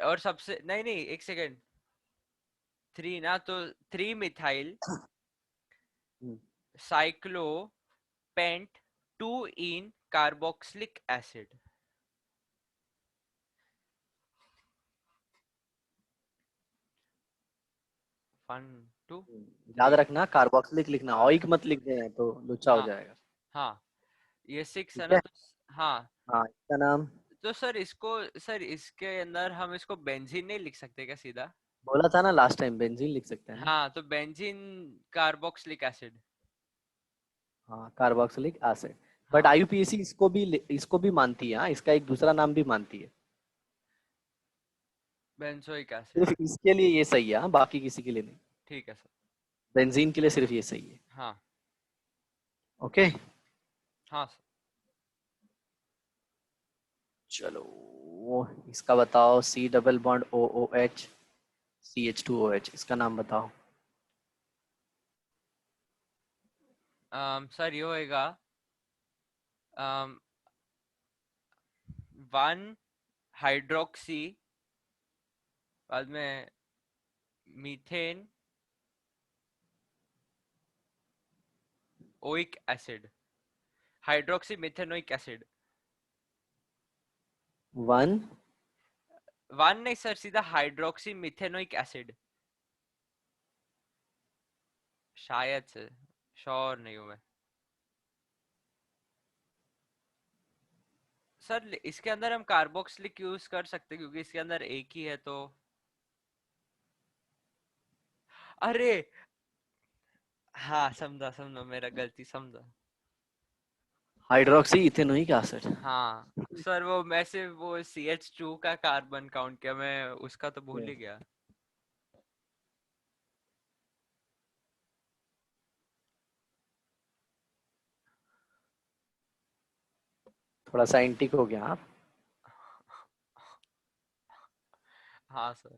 और सबसे नहीं नहीं, एक सेकेंड, 3 ना, तो 3 मिथाइल हम्म। साइक्लोपेंट 2 इन कार्बोक्सिलिक एसिड। 1 2 याद 3। रखना कार्बोक्सिलिक लिखना, ऑइक मत लिख देना तो लुच्चा हो हाँ जाएगा। हाँ, ये 6 है ठीक ना, है। तो हाँ। हाँ, इसका नाम तो सर इसको, सर इसके अंदर हम इसको बेंजीन नहीं लिख सकते क्या सीधा? बोला था ना लास्ट टाइम, बेंजीन लिख सकते हैं ना। हाँ, तो बेंजीन कार्बोक्सिलिक एसिड। हाँ, कार्बोक्सिलिक एसिड। बट हाँ, आईयूपीएसी इसको भी मानती है, हाँ, इसका एक दूसरा नाम भी मानती है। Benzoic acid. सिर्फ इसके लिए ये सही है, हाँ, बाकी किसी के लिए नहीं। ठीक है सर। बेंजीन के लिए सिर्फ ये सही है। हाँ ओके। हाँ सर। चलो इसका बताओ, C double bond O O H CH2OH, इसका नाम बताओ। सर ये होएगा 1 हाइड्रोक्सी, बाद में methane oic acid, hydroxy methanoic acid. One 1 नहीं सर, सीधा हाइड्रोक्सी मिथेनोइक एसिड, शायद से, श्योर नहीं हूं मैं। सर इसके अंदर हम कार्बोक्सिलिक यूज कर सकते हैं क्योंकि इसके अंदर एक ही है तो। अरे हाँ, समझा समझा, मेरा गलती समझा। Hydroxy ethanoic acid. हाँ सर, वो मैं से वो CH2 का कार्बन काउंट किया, मैं उसका तो भूल ही गया। थोड़ा साइंटिफिक हो गया आप। हाँ सर।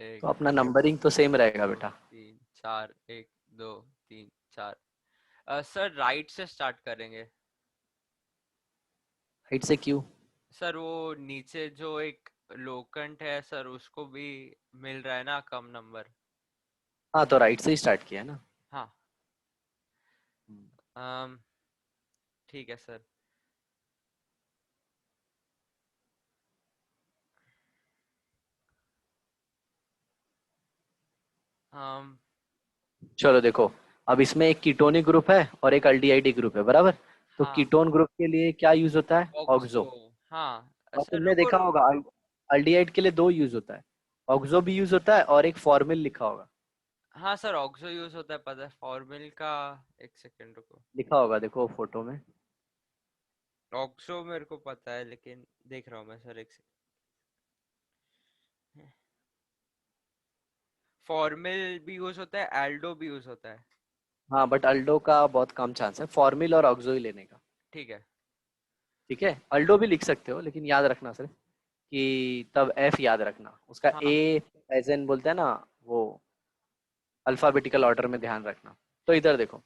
तो एक, अपना नंबरिंग तो सेम रहेगा दो, बेटा। तीन, चार, एक, दो, तीन, चार। सर राइट से स्टार्ट करेंगे। हाइट से क्यों? सर वो नीचे जो एक लोकेंट है सर, उसको भी मिल रहा है ना कम नंबर। हाँ तो राइट से ही स्टार्ट किया है ना। हाँ। अम, ठीक है सर। um, चलो देखो, अब इसमें एक कीटोनिक ग्रुप है और एक अल्डिहाइड ग्रुप है, बराबर। तो हाँ, कीटोन ग्रुप के लिए क्या यूज होता है? ऑक्सो। ऑक्सो। हाँ और सर, तुमने रुको देखा रुको। होगा अल्डिहाइड के लिए दो यूज होता है। ऑक्सो भी यूज होता है और एक फॉर्मिल लिखा होगा। हाँ सर, ऑक्सो यूज होता है, पता है। फॉर्मिल का, एक सेकेंड रुको। लिखा होगा देखो फोटो में। ऑक्सो मेरे को पता है, लेकिन देख रहा हूँ मैं सर, एक सेकेंड। फॉर्मिल भी यूज होता है, एल्डो भी यूज होता है। हाँ बट अल्डो का बहुत कम चांस है, फॉर्मिल और ऑक्सो ही लेने का। ठीक है। ठीक है, अल्डो भी लिख सकते हो लेकिन याद रखना सिर्फ कि तब एफ याद रखना उसका ए, हाँ एज एन बोलते हैं ना वो, अल्फाबेटिकल ऑर्डर में ध्यान रखना। तो इधर देखो,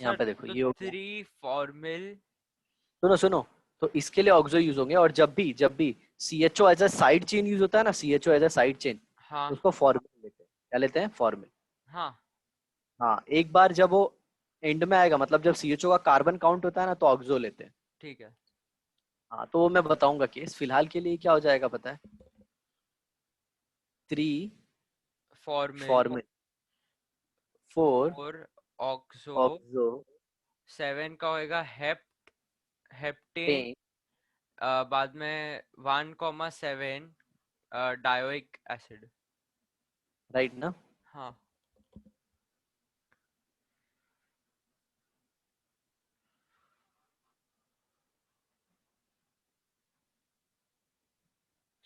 यहाँ सर, पे देखो तो ये हो गया। Three formal. सुनो सुनो, तो इसके लिए ऑक्सो यूज होंगे, और जब भी C H O as a side chain use होता है ना, C H O as a side chain, हाँ तो उसको फॉर्मिल लेते हैं। क्या लेते हैं? फॉर्मिल। हाँ। हाँ, एक बार जब वो एंड में आएगा, मतलब जब सी एच ओ का कार्बन काउंट होता है ना, तो ऑक्सो लेते हैं। ठीक है। हाँ तो वो मैं बताऊंगा केस, फिलहाल के लिए क्या हो जाएगा पता है? Three formal. Formal, four four oxo. Oxo, 7 का होएगा हेप्टेन। टेन। बाद में 1,7 डायोइक एसिड। राइट ना? हाँ।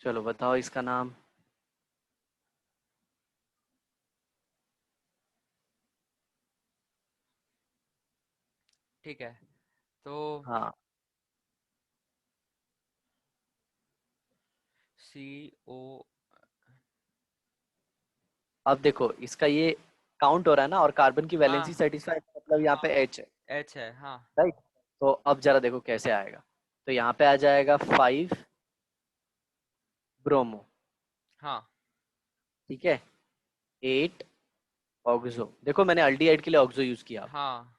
चलो बताओ इसका नाम। ठीक है, तो हाँ, CO। अब देखो इसका ये काउंट हो रहा है ना, और कार्बन की वैलेंसी हाँ सेटिस्फाई, मतलब यहाँ पे हाँ, एच है। H है, हाँ। राइट। तो अब जरा देखो कैसे आएगा। तो यहाँ पे आ जाएगा 5 ब्रोमो। हाँ ठीक है, 8 ऑक्सो। देखो मैंने अल्डिहाइड के लिए ऑक्सो यूज किया। हाँ,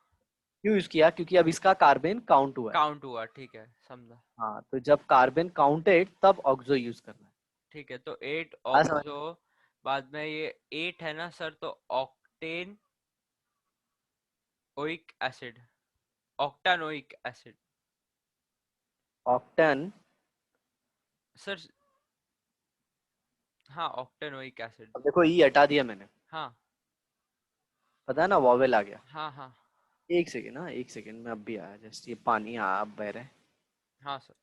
क्यों यूज किया? क्योंकि अब इसका कार्बन काउंट हुआ है। काउंट हुआ, ठीक है, समझा। हाँ तो जब कार्बन काउंटेड तब ऑक्सो यूज करना है। ठीक है, तो 8 आ समझ ऑक्सो। बाद में ये 8 है ना सर, तो octane oic acid, octanoic acid. Octan. Sir हाँ, ऑक्टेनोइक एसिड। अब देखो ई हटा दिया मैंने, हाँ पता है ना, वॉवेल आ गया। हाँ हाँ। एक सेकेंड, हाँ एक सेकेंड में अब भी आया, जस्ट ये पानी अब बह रहा है। हाँ सर।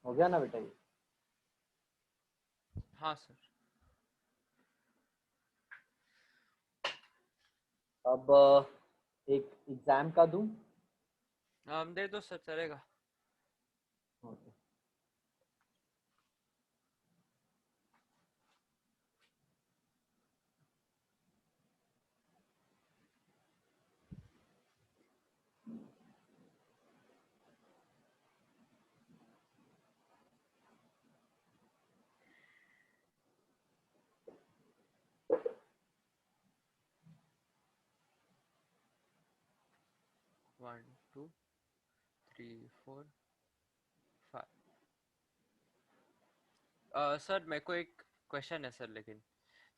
हो गया ना बेटा ये? हाँ सर। अब एक एग्जाम का दूं? हम दे दो सर, चलेगा। Okay. One two three four five. Sir मेरे को एक क्वेश्चन है सर, लेकिन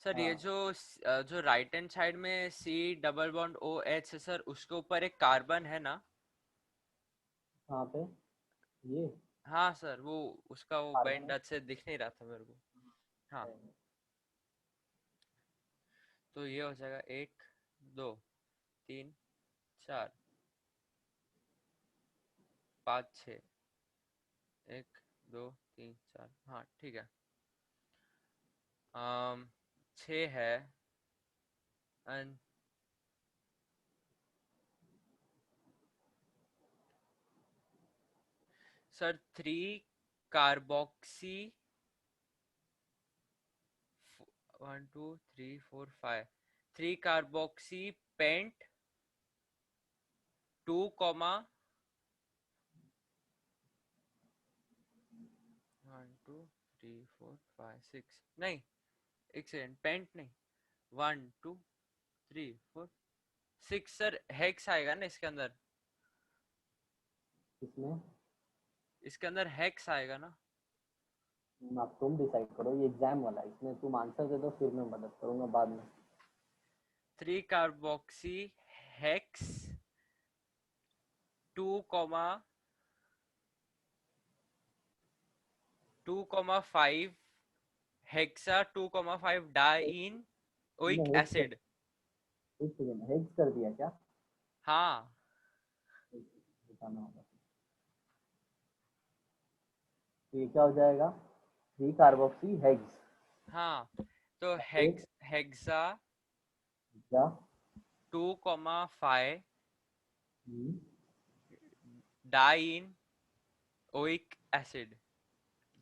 सर ये हाँ, जो राइट हैंड साइड में C double bond O H है सर, उसके ऊपर एक कार्बन है ना? कहाँ पे? ये हाँ सर, वो उसका वो कार्बन बैंड है। से दिख नहीं रहा था मेरे को। हाँ, तो ये हो जाएगा एक, दो, तीन, चार, पाँच, छ। एक, दो, तीन, चार, हाँ ठीक है। छ है। And sir three carboxy, one two three four five, three carboxy pent two comma, one two three four five six, नहीं एक सेकेंड, पेंट नहीं, one two three four six sir, hex आएगा ना इसके अंदर? इसमें इसके अंदर हेक्स आएगा ना? अब तुम डिसाइड करो, ये एग्जाम वाला है, इसमें तुम आंसर दे दो फिर मैं मदद करूंगा बाद में। Three carboxy hex to comma, two comma five hexa, two comma five dyne तुमने ओइक हेक्स कर, एसिड। एक सेकेंड, हेक्स कर दिया क्या? हाँ बताना होगा। तो ये क्या हो जाएगा? थ्री कार्बोक्सी हेक्स हाँ, तो एक हेक्सा क्या? टू कॉमा फाइव हम्म, डाइन ओइक एसिड।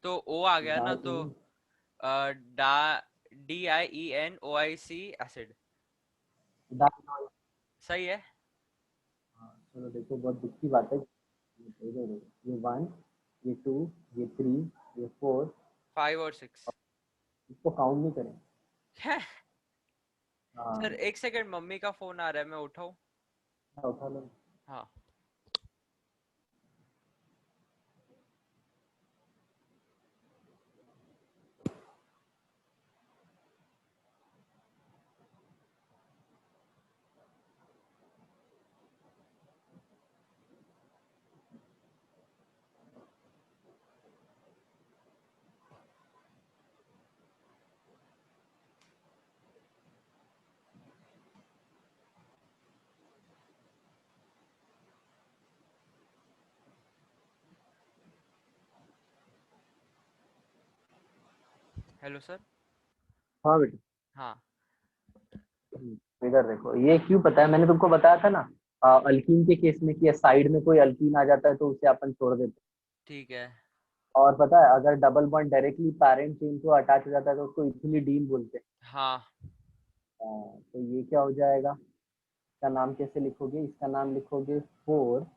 तो ओ आ गया ना, तो डाइन। डा DIENOIC एसिड। डाइन। सही है। हाँ, चलो देखो, बहुत दुख की बात है। ये वन, ये टू, ये थ्री, ये फोर, फाइव और सिक्स। इसको काउंट नहीं करें। सर हाँ, एक सेकंड, मम्मी का फोन आ रहा है, मैं उठाऊं? उठा लो। हाँ। Hello sir. हाँ बेटा। हाँ इधर देखो, ये क्यों पता है, मैंने तुमको बताया था ना, अल्कीन के केस में कि साइड में कोई अल्कीन आ जाता है तो उसे अपन छोड़ देते हैं। ठीक है। और पता है, अगर double bond directly parent chain को अटैच हो जाता है तो उसको इथिलीडीन बोलते हैं। हाँ तो ये क्या हो जाएगा? इसका नाम कैसे लिखोगे? इसका नाम लिखोगे फोर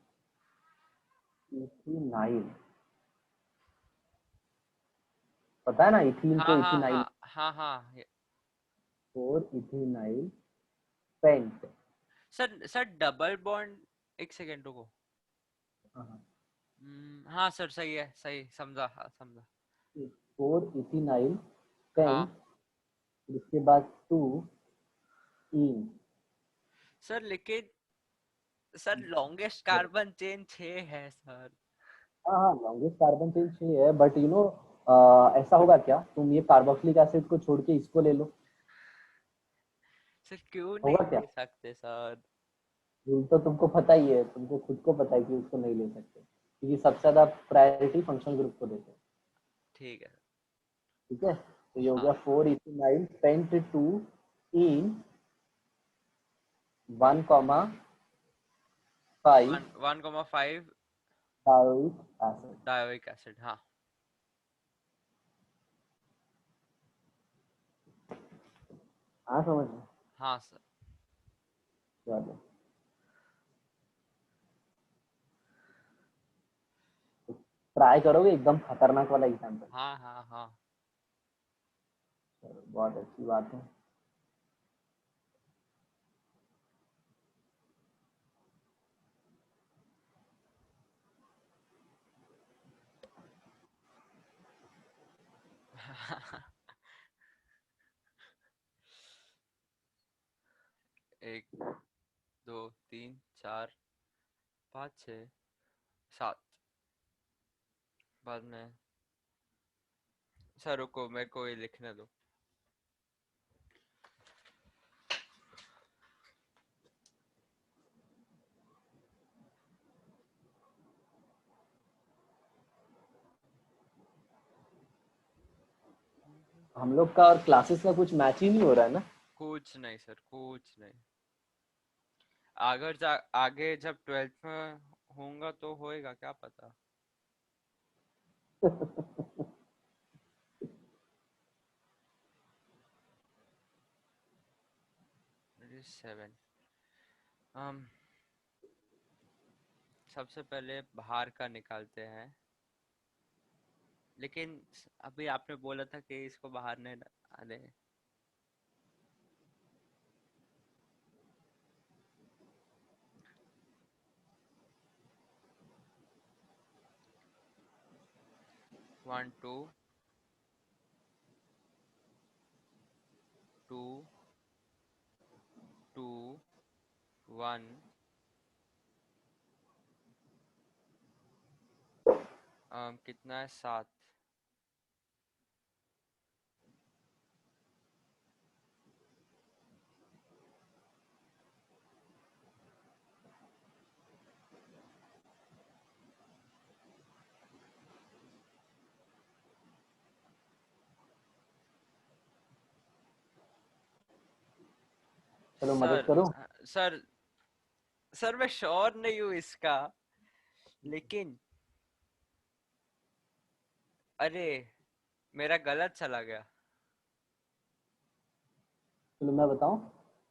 इथिनाइल। पता है ना, इथीन हाँ को हाँ इथिनाइल। हाँ हाँ हाँ four ethynyl pent. Sir sir double bond, एक सेकेंड रुको। हाँ सर, सही है, सही समझा, हाँ समझा। फोर इथिनाइल हाँ पेंट, इसके बाद टू इन। सर, लेकिन सर लॉन्गेस्ट कार्बन चेन 6 है सर। हाँ हाँ, लॉन्गेस्ट कार्बन चेन 6 है, बट ऐसा होगा क्या, तुम ये कार्बोक्सिलिक एसिड को छोड़ के इसको ले लो। सर क्यों नहीं होगा क्या? ले सकते सर? रूल तो तुमको पता ही है, तुमको खुद को पता है कि उसको नहीं ले सकते, क्योंकि सबसे ज्यादा प्रायोरिटी फंक्शनल ग्रुप को देते हैं। ठीक है। ठीक है, तो ये हो हाँ गया four ethynyl pent two ene one comma 5 1,5 dioic acid. Dioic acid. हाँ हाँ समझ में। हाँ सर। चलो ट्राई करोगे एकदम खतरनाक वाला एग्जाम्पल। हाँ हाँ हाँ। चलो बहुत अच्छी बात है। एक, दो, तीन, चार, पाँच, छः, सात। बाद में सर रुको, मेरे को ये लिखने दो। हम लोग का और क्लासेस का कुछ मैच ही नहीं हो रहा है ना। कुछ नहीं सर, कुछ नहीं। आगे जब 12th में होऊंगा तो होएगा, क्या पता। 7। सबसे पहले बाहर का निकालते हैं, लेकिन अभी आपने बोला था कि इसको बाहर नहीं आने। One two two two one. कितना है? 7। चलो मदद सर करो। सर सर मैं श्योर नहीं हूँ इसका, लेकिन अरे मेरा गलत चला गया। चलो मैं बताऊं।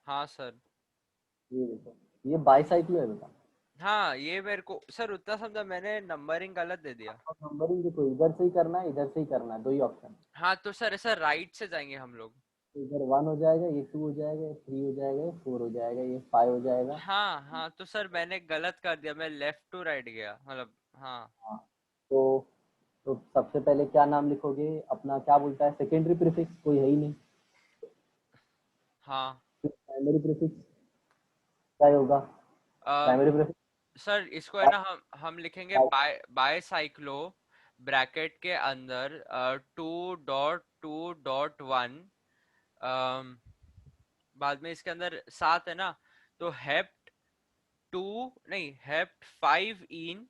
हाँ सर। ये देखो, ये बाईसाइक्लो है बेटा। हाँ ये मेरे को सर उतना समझा, मैंने नंबरिंग गलत दे दिया। और नंबरिंग देखो, इधर से ही करना है, इधर से ही करना है, दो ही ऑप्शन। हाँ तो सर ऐसा राइट से जाएंगे हम लोग। तो इधर 1 हो जाएगा, ये 2 हो जाएगा, ये 3 हो जाएगा, ये 4 हो जाएगा, ये 5 हो जाएगा। हाँ हाँ तो सर मैंने गलत कर दिया, मैं लेफ्ट टू राइट गया, मतलब हाँ। हाँ तो सबसे पहले क्या नाम लिखोगे अपना, क्या बोलता है सेकेंडरी प्रीफिक्स, कोई है ही नहीं। हाँ प्राइमरी प्रीफिक्स क्या होगा। अम, प्राइमरी प्रीफिक्स सर इसको है ना, हम लिखेंगे बायसाइक्लो ब्रैकेट के अंदर 2.2.1। बाद में इसके अंदर 7 है ना, तो हेप्ट 2, नहीं हेप्ट 5 इन,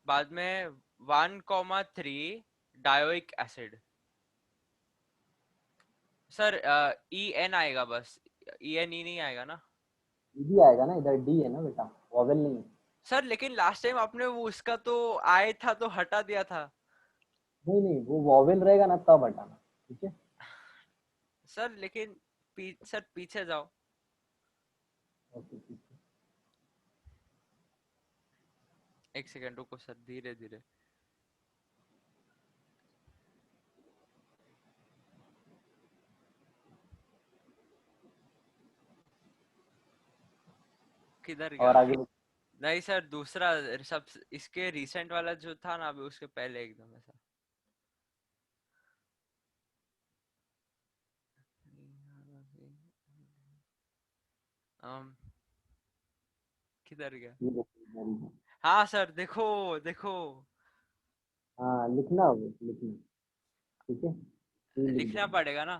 बाद में 1,3 dioic acid. Sir E N आएगा बस, ई एन ई नहीं आएगा ना। डी आएगा ना, इधर डी है ना बेटा, वॉवेल नहीं है। सर लेकिन लास्ट टाइम आपने वो उसका तो आए था तो हटा दिया था। नहीं नहीं, वो वॉवेल रहेगा ना तब हटाना, ठीक है। सर लेकिन सर पीछे जाओ। ओके ठीक है। एक सेकंड रुको सर, धीरे धीरे। किधर गया? और आगे नहीं सर दूसरा, सब इसके रिसेंट वाला जो था ना, अभी उसके पहले एकदम ऐसा। um, किधर गया? ये देखो, इधर ही है। हाँ सर देखो देखो। हाँ लिखना, वो लिखना, ठीक है, ये लिख लिखना देना। पड़ेगा ना?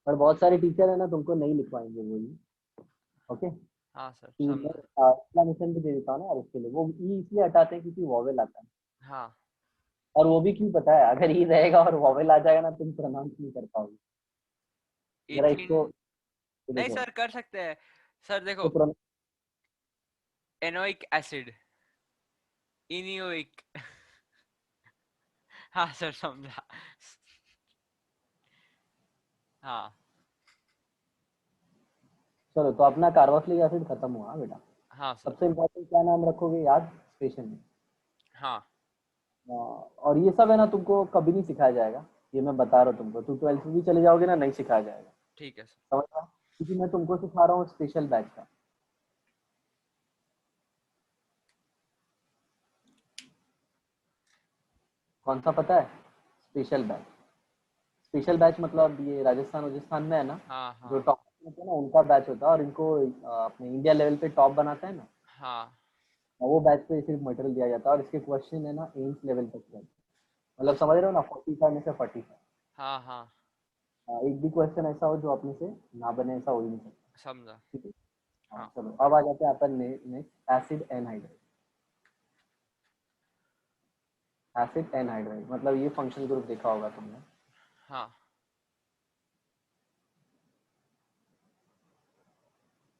पर बहुत सारे टीचर है ना, तुमको नहीं लिखवाएंगे वो ये। ओके। हाँ सर कि मैं समझा। एक्सप्लेनेशन भी दे देता हूँ ना, और उसके लिए वो ई इसलिए हटाते हैं क्योंकि वॉवेल आता है। हाँ और वो भी क्यों पता है, अगर ई रहेगा और वॉवेल आ जाएगा ना, तुम प्रोनाउंस नहीं कर पाओगे। जरा इथिन। इसको नहीं देखो, सर कर सकते हैं। सर देखो, इसको एनोइक एसिड, इनियोइक। हाँ सर समझा। हाँ चलो, तो अपना कार्बोक्सिलिक एसिड खत्म हुआ बेटा। हाँ सर। सबसे इम्पोर्टेंट क्या नाम रखोगे याद स्टेशन में? हाँ और ये सब है ना, तुमको कभी नहीं सिखाया जाएगा। ये मैं बता रहा हूँ तुमको, तुम 12th में भी चले जाओगे ना, नहीं सिखाया जाएगा। ठीक है सर। समझ रहा? क्योंकि मैं तुमको सिखा रहा हूँ स्पेशल बैच का। कौन सा पता है? Special batch. स्पेशल बैच मतलब ये राजस्थान राजस्थान में है ना, हाँ जो हाँ टॉप होते हैं ना, उनका बैच होता है। और इनको अपने इंडिया लेवल पे टॉप बनाता है ना, हाँ वो बैच पे सिर्फ मटेरियल दिया जाता है। और इसके क्वेश्चन है ना एम्स लेवल तक के। मतलब समझ रहे हो ना, 45 में से 45। हाँ हाँ एक भी क्वेश्चन ऐसा हो जो अपने से ना बने, ऐसा हो ही नहीं सकता। समझा। ठीक है। हाँ हाँ चलो, अब आ जाते हैं अपन next acid anhydride. Acid anhydride मतलब ये फंक्शन ग्रुप देखा होगा तुमने। हाँ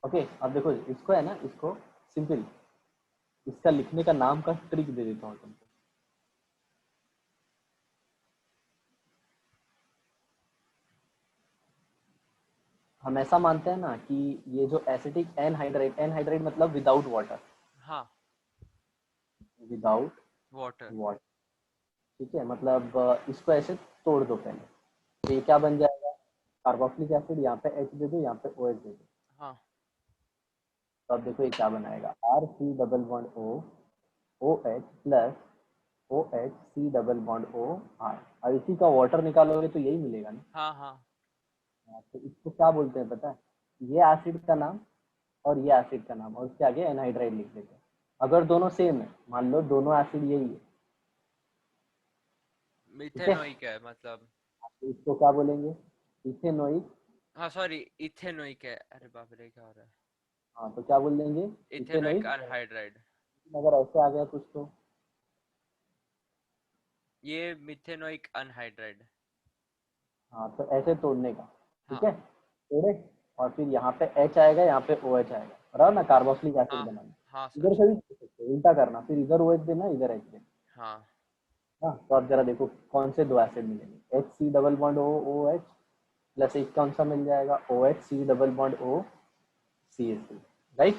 ओके, अब देखो इसको है ना, इसको सिंपल, इसका लिखने का नाम का ट्रिक दे देता हूँ तुमको। हम ऐसा मानते हैं ना कि ये जो एसिटिक एनहाइड्राइड, एनहाइड्राइड मतलब विदाउट वाटर, हाँ विदाउट वाटर। वाटर। ठीक है, मतलब इसको ऐसे तोड़ दो पहले, तो ये क्या बन जाएगा? कार्बोक्सिलिक एसिड, यहाँ पे H दे दो, यहाँ पे OH दे दो। हाँ तो अब देखो ये क्या बनाएगा, R3 double bond O, OH plus OH, C double bond O, R। अब इसी का वाटर निकालोगे तो यही मिलेगा ना। हाँ हाँ हाँ, तो इसको क्या बोलते हैं पता है? ये एसिड का नाम और ये एसिड का नाम, और उसके आगे एनहाइड्राइड लिख देते हैं। अगर दोनों सेम है, मान लो दोनों एसिड यही है, ठीक है, मिथेनोइक है मतलब। तो इसको क्या बोलेंगे? इथेनोइक। हाँ सॉरी, इथेनोइक है। अरे बाप रे क्या हो रहा है। हाँ, तो क्या बोल देंगे? Ethanoic ethanoic. अनहाइड्राइड। अगर ऐसे आ गया कुछ तो ये मिथेनोइक अनहाइड्राइड। हाँ, तो ऐसे तोड़ने का। ठीक हाँ है, तोड़े, और फिर यहाँ पे H आएगा, यहाँ पे OH आएगा, बराबर ना, कार्बोक्सिलिक एसिड हाँ बनाना। हाँ सर। इधर से भी कर सकते हो, उल्टा करना, फिर इधर OH देना, इधर H देना। हाँ हाँ, तो अब जरा देखो कौन से दो एसिड मिलेंगे, HC double bond OH plus एक कौन सा मिल जाएगा, OH, C double bond O, CH3। Right?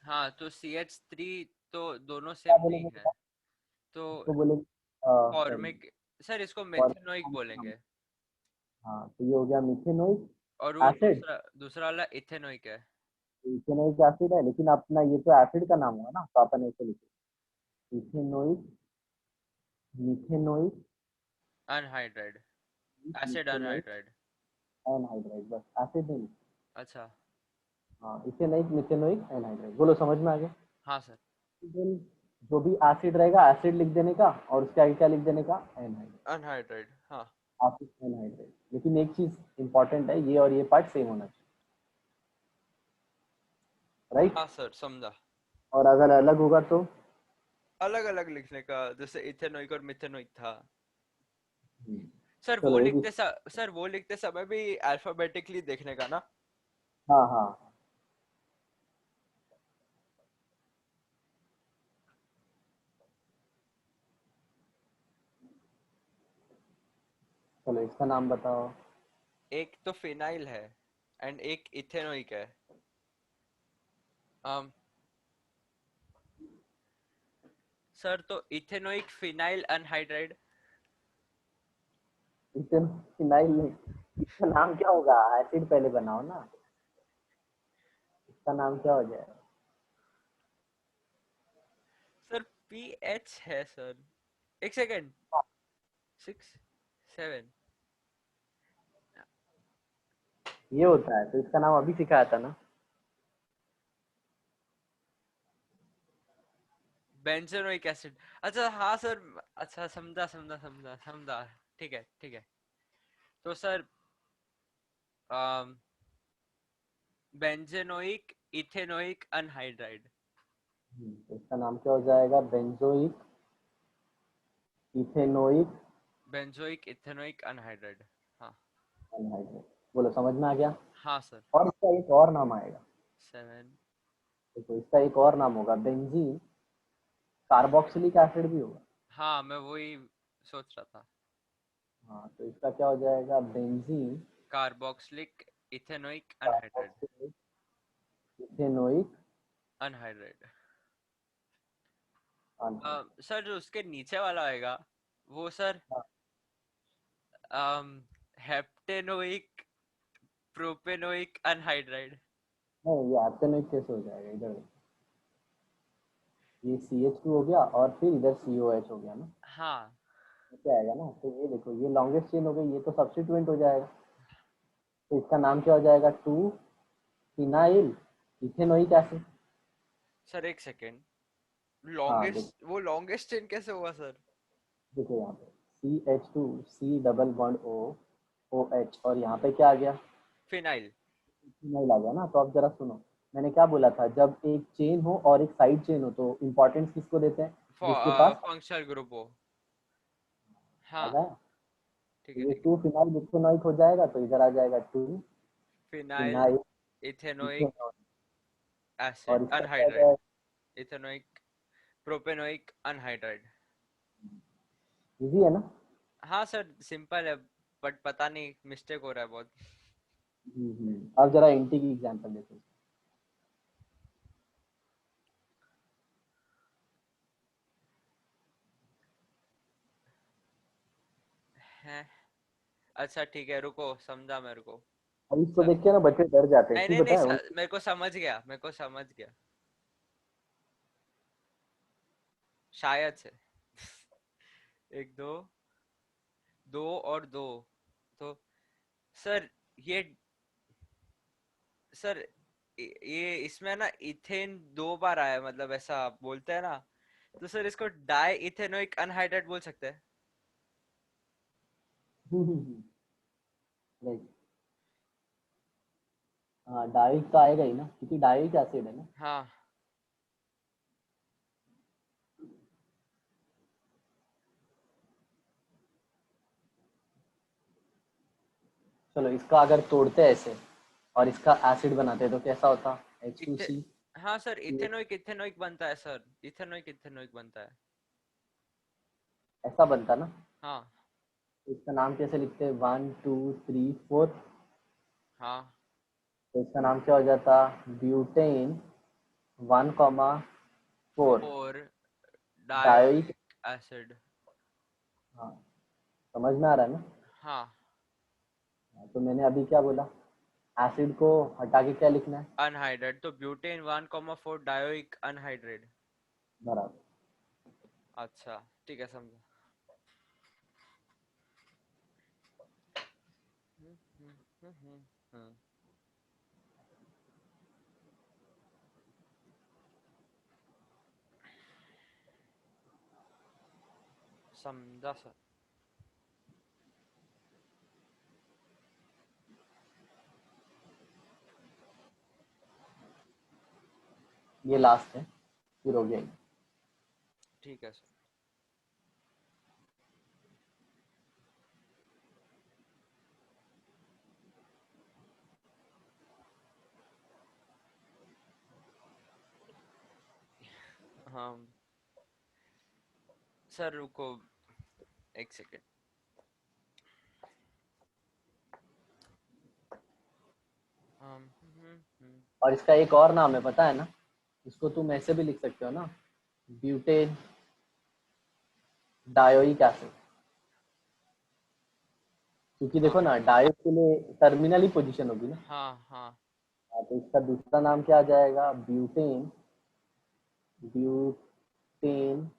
हाँ, तो CH3 तो दोनों क्या सेम नहीं बोलेंगे है। बेटा? तो इसको बोलेंगे सॉरी, फॉर्मिक, सर इसको मिथेनोइक बोलेंगे। हाँ, तो ये हो गया मिथेनोइक और वो एसिड। दूसरा दूसरा वाला इथेनोइक है। इथेनोइक एसिड है, लेकिन अपना ये तो एसिड का नाम हुआ ना, तो अपन ऐसे लिखे ethanoic, methanoic, anhydride, acid methanoic anhydride. Anhydride, बस एसिड नहीं। अच्छा। हाँ, इथेनोइक मिथेनोइक एनहाइड्राइड, बोलो समझ में आ गया? हाँ सर। Then जो भी एसिड रहेगा एसिड लिख देने का, और उसके आगे क्या लिख देने का? एनहाइड्राइड। अनहाइड्राइड हाँ। Acid anhydride. लेकिन एक चीज इंपॉर्टेंट है, ये और ये पार्ट सेम होना चाहिए। राइट? हाँ सर समझा। और अगर अलग होगा तो अलग अलग लिखने का, जैसे इथेनोइक और मिथेनोइक था। हम्म, सर वो चलो एक लिखते सर वो लिखते समय भी अल्फाबेटिकली देखने का ना। हाँ हाँ, चलो इसका नाम बताओ। एक तो फिनाइल है एंड एक इथेनोइक है। um, सर तो ethanoic phenyl anhydride. Ethane phenyl नहीं, इसका नाम क्या होगा? एसिड पहले बनाओ ना, इसका नाम क्या हो जाएगा? सर पीएच है सर। एक सेकेंड। 6 7। ये होता है, तो इसका नाम अभी सिखाया था ना। Benzoic acid. अच्छा हाँ सर। अच्छा समझा समझा समझा समझा। ठीक है ठीक है। तो सर बेंजेनोइक इथेनोइक अनहाइड्राइड। तो इसका नाम क्या हो जाएगा? Benzoic, ethanoic benzoic ethanoic anhydride. हाँ एनहाइड्राइड। बोलो समझ में आ गया? हाँ सर। और इसका एक और नाम आएगा। 7 देखो इसका एक और नाम होगा बेंजीन कार्बोक्सिलिक एसिड भी होगा। हाँ, मैं वही सोच रहा था। हाँ तो इसका क्या हो जाएगा benzene carboxylic ethanoic anhydride. Carboxylic ethanoic anhydride. Anhydride. Sir जो उसके नीचे वाला आएगा वो सर हाँ हेप्टेनोइक प्रोपेनोइक अनहाइड्राइड। नहीं ये एर्थेनोइक कैसे हो जाएगा इधर देखो। ये CH2 हो गया और फिर इधर COH हो गया ना। हाँ तो क्या आएगा ना तो ये देखो ये लॉन्गेस्ट चेन हो गई ये तो सब्स्टिट्यूएंट हो जाएगा। तो इसका नाम क्या हो जाएगा 2 फिनाइल इथेनोइक एसिड। सर, एक सेकेंड। हाँ देखो लॉन्गेस्ट वो लॉन्गेस्ट चेन कैसे हुआ सर? देखो यहाँ पे CH2 C double bond O OH और यहाँ पे क्या आ गया फिनाइल। फिनाइल आ गया ना। तो अब जरा सुनो मैंने क्या बोला था जब एक चेन हो और एक साइड चेन हो तो इम्पोर्टेंस किसको देते हैं जिसके पास फंक्शनल ग्रुप हो। आ हाँ, जाए। ठीक तो है ये ठीक है। 2 फिनाइल इथेनोइक हो जाएगा तो इधर आ जाएगा 2 फिनाइल फिनाइल इथेनोइक इथेनॉल और एसिड इसका क्या अनहाइड्राइड। जाएगा इथेनोइक प्रोपेनोइक अनहाइड्राइड। इजी है ना। हाँ सर, सिंपल है। बट पता नहीं मिस्टेक हो रहा है बहुत। अब जरा एंटी की एग्जांपल देखो। है। अच्छा ठीक है, रुको, समझा मेरे को। अब इसको स... देख के ना बच्चे डर जाते हैं नहीं क्यों नहीं नहीं, बताए मेरे को समझ गया, मेरे को समझ गया। शायद से। एक दो, दो और दो, तो सर ये सर ये इसमें ना इथेन दो बार आया, मतलब ऐसा बोलते हैं ना। तो सर इसको डाई इथेनोइक अनहाइड्राइड बोल सकते हैं। राइट। हाँ डाइट तो आएगा ही ना क्योंकि डाइट एसिड है ना। हाँ चलो इसका अगर तोड़ते हैं ऐसे और इसका एसिड बनाते हैं तो कैसा होता एच टू इथे सी हाँ सर, इथेनोइक इथेनोइक बनता है सर, इथेनोइक इथेनोइक बनता है। ऐसा बनता ना। हाँ तो इसका नाम कैसे लिखते हैं 1 2 3 4। हाँ। तो इसका नाम क्या हो जाता butane 1 4 four dioic. Dioic acid. हाँ समझ में आ रहा है ना। हाँ, हाँ, तो मैंने अभी क्या बोला एसिड को हटा के क्या लिखना है अनहाइड्राइड तो ब्यूटेन 1,4 डायोइक अनहाइड्राइड। बराबर। अच्छा ठीक है, समझा। हम्म, हम्म, हम्म। समझा सर। ये लास्ट है फिर हो गया ये। ठीक है सर। हाँ सर, रुको, एक सेकेंड। और इसका एक और नाम है पता है ना। इसको तुम ऐसे भी लिख सकते हो ना ब्यूटेन डायोइक एसिड। क्योंकि देखो हाँ ना डायो के लिए टर्मिनल ही पोजीशन होगी ना। हाँ हाँ। हाँ, तो इसका दूसरा नाम क्या आ जाएगा ब्यूटेन ब्यूटेन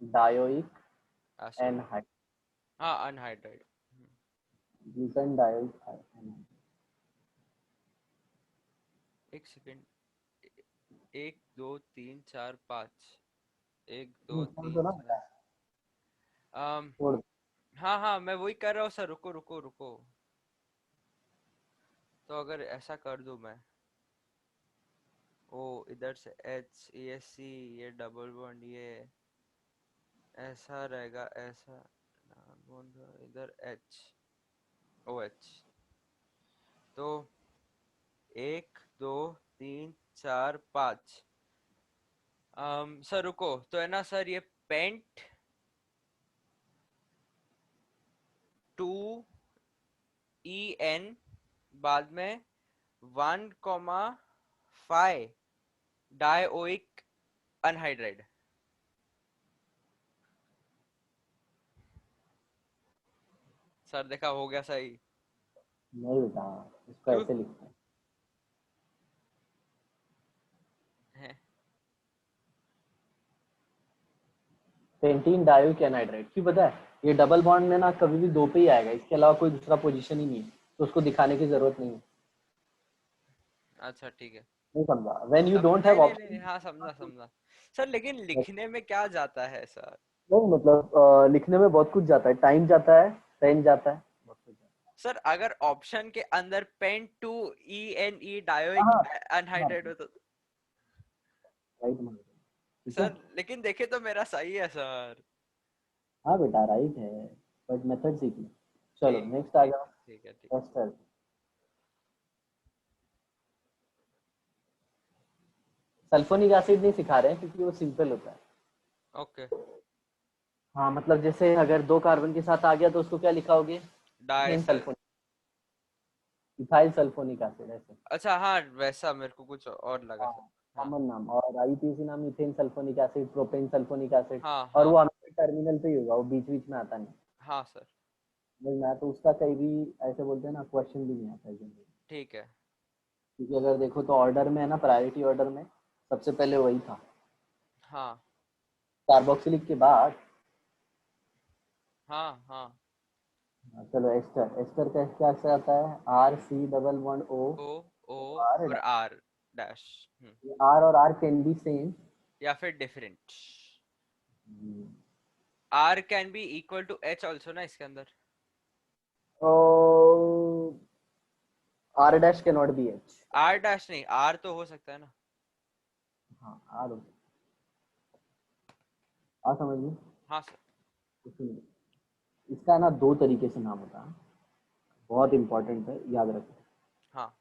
डायोइक एसिड। एनहाइड हाँ, अनहाइड्राइड। Butane dioic एनहाइड। एक सेकेंड। एक दो तीन चार पाँच। एक दो छोड़ दो तीन ना चार। छोड़ दो। हाँ हाँ, मैं वही कर रहा हूँ सर, रुको रुको रुको। तो अगर ऐसा कर दूं मैं, ओ इधर से एच ये सी, ये डबल बॉन्ड, ये ऐसा रहेगा, ऐसा बॉन्ड, इधर एच, ओ एच। तो एक दो 3 4 5। सर रुको, तो है ना सर, ये पेंट 2En, बाद में 1,5 डायोइक अनहाइड्राइड। सर देखा, हो गया सही। नहीं बेटा, इसको क्यों ऐसे लिखते हैं। है? पेंटीन डायोइक एनहाइड्राइड, क्यों पता है? ये डबल बॉन्ड में ना कभी भी दो पे ही आएगा, इसके अलावा कोई दूसरा पोजीशन ही नहीं है, तो उसको दिखाने की जरूरत नहीं है। अच्छा ठीक है। नहीं समझा? व्हेन यू डोंट नहीं हैव नहीं नहीं, ऑप्शन। हाँ समझा समझा। सर लेकिन लिखने में क्या जाता है सर? नहीं मतलब लिखने में बहुत कुछ जाता है, टाइम जाता है, पेन जाता है, बहुत कुछ जाता सर अगर ऑप्शन के अंदर पेन 2 ENE है। डायोइक हाँ हाँ, अनहाइड्राइड हो तो? राइट मान लो, ठीक है। सर लेकिन देखे तो मेरा सही है सर। हाँ बेटा राइट है, बट मेथड सीखना। चलो ठीक नेक्स्ट आ ठीक जाओ। ठीक है, ठीक। एस्टर। सल्फोनिक एसिड नहीं सिखा रहे हैं क्योंकि वो सिंपल होता है। ओके। हाँ मतलब जैसे अगर दो कार्बन के साथ आ गया तो उसको क्या लिखाओगे? Di ethane sir. Sulphonic, ethyl sulphonic acid ऐसे। अच्छा हाँ, वैसा मेरे को कुछ और लगा हाँ, सर। हाँ कॉमन नाम, और आईयूपीएसी नाम ethane sulphonic acid, propane sulphonic acid. हाँ और हाँ वो हमेशा टर्मिनल पे ही होगा, वो बीच बीच में आता नहीं। हाँ सर। समझ में आया? तो उसका कहीं भी ऐसे बोलते हैं ना, क्वेश्चन भी नहीं आता है जनरली। ठीक है। क्योंकि अगर देखो तो ऑर्डर में है ना, प्रायोरिटी ऑर्डर में सबसे पहले वही था, हाँ कार्बोक्सिलिक के बाद। हाँ हाँ। हाँ, चलो एस्टर, एस्टर का क्या से आता है? R C double one O, O O R. और आर डैश। आर और आर कैन बी सेम। या फिर different. R can be equal to H also ना इसके अंदर? R dash can not be H. R dash नहीं, R तो हो सकता है ना? हाँ आर, आ समझ में? हाँ सर। इसका ना दो तरीके से नाम होता है, बहुत इंपॉर्टेंट है, याद रखो। हाँ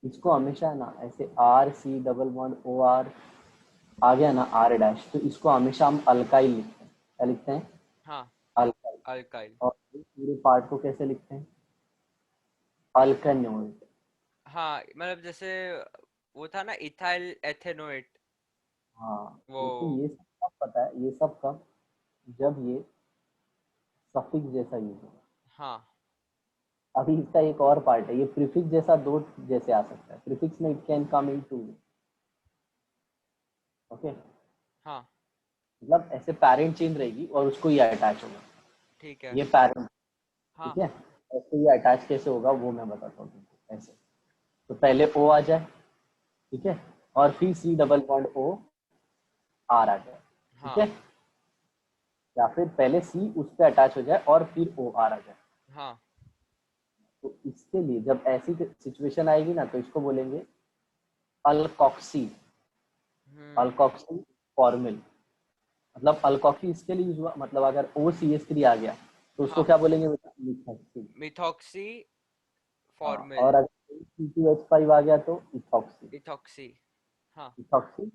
इसको हमेशा ना ऐसे R C double one O R आ गया ना आर डैश, तो इसको हमेशा हम अल्काइल लिखते हैं। क्या लिखते हैं? हाँ। अल्काइल। अल्काइल। और इस पूरे पार्ट को कैसे लिखते हैं? अल्केनोइड। हाँ मतलब जैसे वो था ना, इथाइल एथेनोएट। हाँ वो। लेकिन ये सब कब पता है? ये सब कब? जब ये सफिक्स जैसा यूज होगा। हाँ अभी इसका एक और पार्ट है, ये प्रीफिक्स जैसा दो जैसे आ सकता है। प्रीफिक्स में it can come in too. Okay, हाँ। मतलब ऐसे पेरेंट चेन रहेगी और उसको ये अटैच होगा, ठीक है। ये पेरेंट। हाँ ठीक है, ऐसे ये अटैच कैसे होगा वो मैं बताता हूँ तुमको। ऐसे तो पहले ओ आ जाए, ठीक है, और फिर C double bond O R आ जाए, ठीक है, हाँ या फिर पहले सी उस पर अटैच हो जाए और फिर ओ आर आ जाए। हाँ। तो इसके लिए जब ऐसी सिचुएशन आएगी ना तो इसको बोलेंगे अल्कोक्सी। हम्म। Alkoxy formyl. मतलब अल्कोक्सी इसके लिए यूज हुआ, मतलब अगर ओ सी एस थ्री आ गया तो उसको हाँ, क्या बोलेंगे बेटा? मिथॉक्सी। मिथॉक्सी हाँ, फॉर्मिल। और अगर सी टू एच फाइव आ गया तो इथॉक्सी। इथॉक्सी। हाँ इथॉक्सी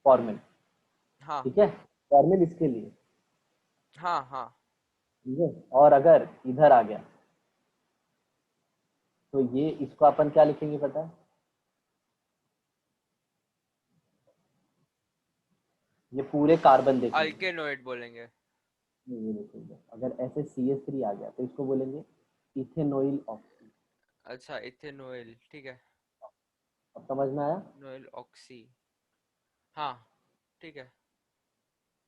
फॉर्मिल। हाँ ठीक है, फॉर्मिल इसके लिए। हाँ हाँ। ठीक है, और अगर इधर आ गया तो ये इसको अपन क्या लिखेंगे पता है? ये पूरे कार्बन देखेंगे। अल्केनोइड बोलेंगे। ये लिखेंगे, अगर ऐसे सी एस थ्री आ गया तो इसको बोलेंगे इथेनोइल ऑक्सी। अच्छा, इथेनोइल, ठीक है। अब समझ में आया? नोइल ऑक्सी। हाँ ठीक है।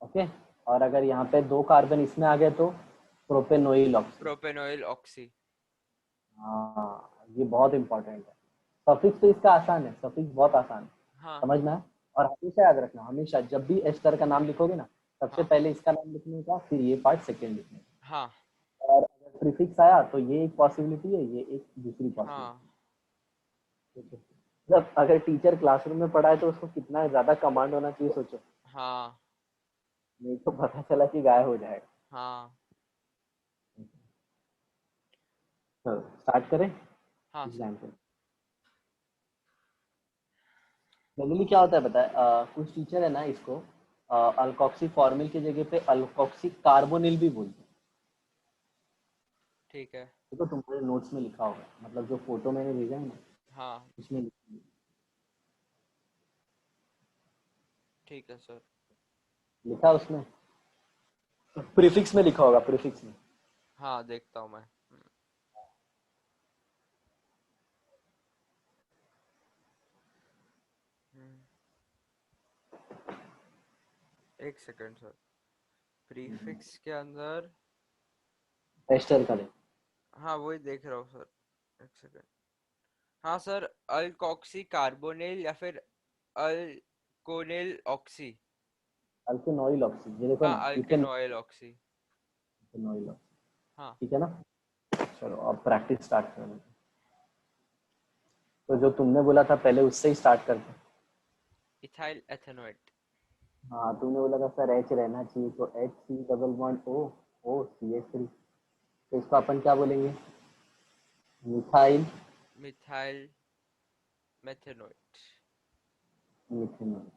ओके, और अगर यहाँ पे दो कार्बन इसमें आ गए तो प्रोपेनोइल ऑक्सी। प्रोपेनोइल ऑक्सी। हाँ ये बहुत इंपॉर्टेंट है। सफिक्स तो इसका आसान है, सफिक्स बहुत आसान है, हाँ समझना है। और हमेशा याद रखना, हमेशा जब भी एस्टर का नाम लिखोगे ना, सबसे हाँ पहले इसका नाम लिखने का, फिर ये पार्ट सेकेंड लिखने का। हाँ और अगर प्रीफिक्स आया तो ये एक पॉसिबिलिटी है, ये एक दूसरी हाँ पॉसिबिलिटी। ठीक है, मतलब अगर टीचर क्लासरूम में पढ़ाए तो उसको कितना ज्यादा कमांड होना चाहिए सोचो। हाँ नहीं तो पता चला कि गायब हो जाएगा। हाँ चलो स्टार्ट करें हाँ सर। एग्जाम्पल। जनरली क्या होता है पता है, कुछ टीचर है ना इसको अल्कोक्सी फॉर्मिल की जगह पे अल्कोक्सी कार्बोनिल भी बोलते हैं। ठीक है। देखो तुम्हारे नोट्स में लिखा होगा, मतलब जो फोटो मैंने भेजा है ना हाँ उसमें लिखा है। ठीक है सर। लिखा उसमें प्रीफिक्स में लिखा होगा, प्रीफिक्स में। हाँ देखता हूँ मैं। हम्म, एक सेकंड सर। प्रीफिक्स के अंदर। एस्टर का देखो। हाँ वही देख रहा हूँ सर, एक सेकंड। हाँ सर, अल्कोक्सी कार्बोनिल या फिर अल्कोनिल ऑक्सी। अल्केनॉइल ऑक्सी, ये देखो हाँ ना, इथेनॉल अल्केनॉइल ऑक्सी। ऑक्सी। हाँ। ठीक है ना। चलो अब प्रैक्टिस स्टार्ट करो। तो जो तुमने बोला था पहले उससे ही स्टार्ट करते हैं। Ethyl ethanoate. हाँ तुमने बोला था सर एच रहना चाहिए, तो H C double bond O, O C H three, तो इसको अपन क्या बोलेंगे, मिथाइल मिथाइल मेथेनोएट। मिथेनॉल।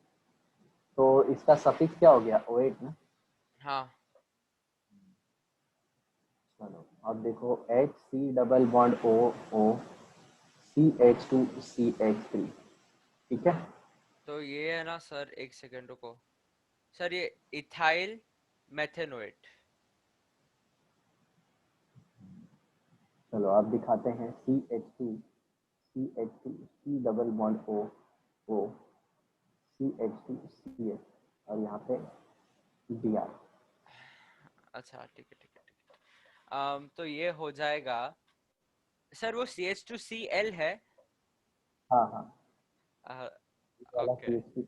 तो इसका सफिक्स क्या हो गया, ओ एट ना। हाँ। चलो अब देखो H C double bond O, O C H two C H three, ठीक है। तो ये है ना सर, एक सेकंड रुको। सर ये इथाइल मेथेनोएट। चलो अब दिखाते हैं C H two C H two C double bond O, O C H two C H, और यहाँ पे डी आर। अच्छा ठीक है ठीक है ठीक है। तो ये हो जाएगा सर, वो CH2Cl है। हाँ हाँ, ये वाला ओके। C H to.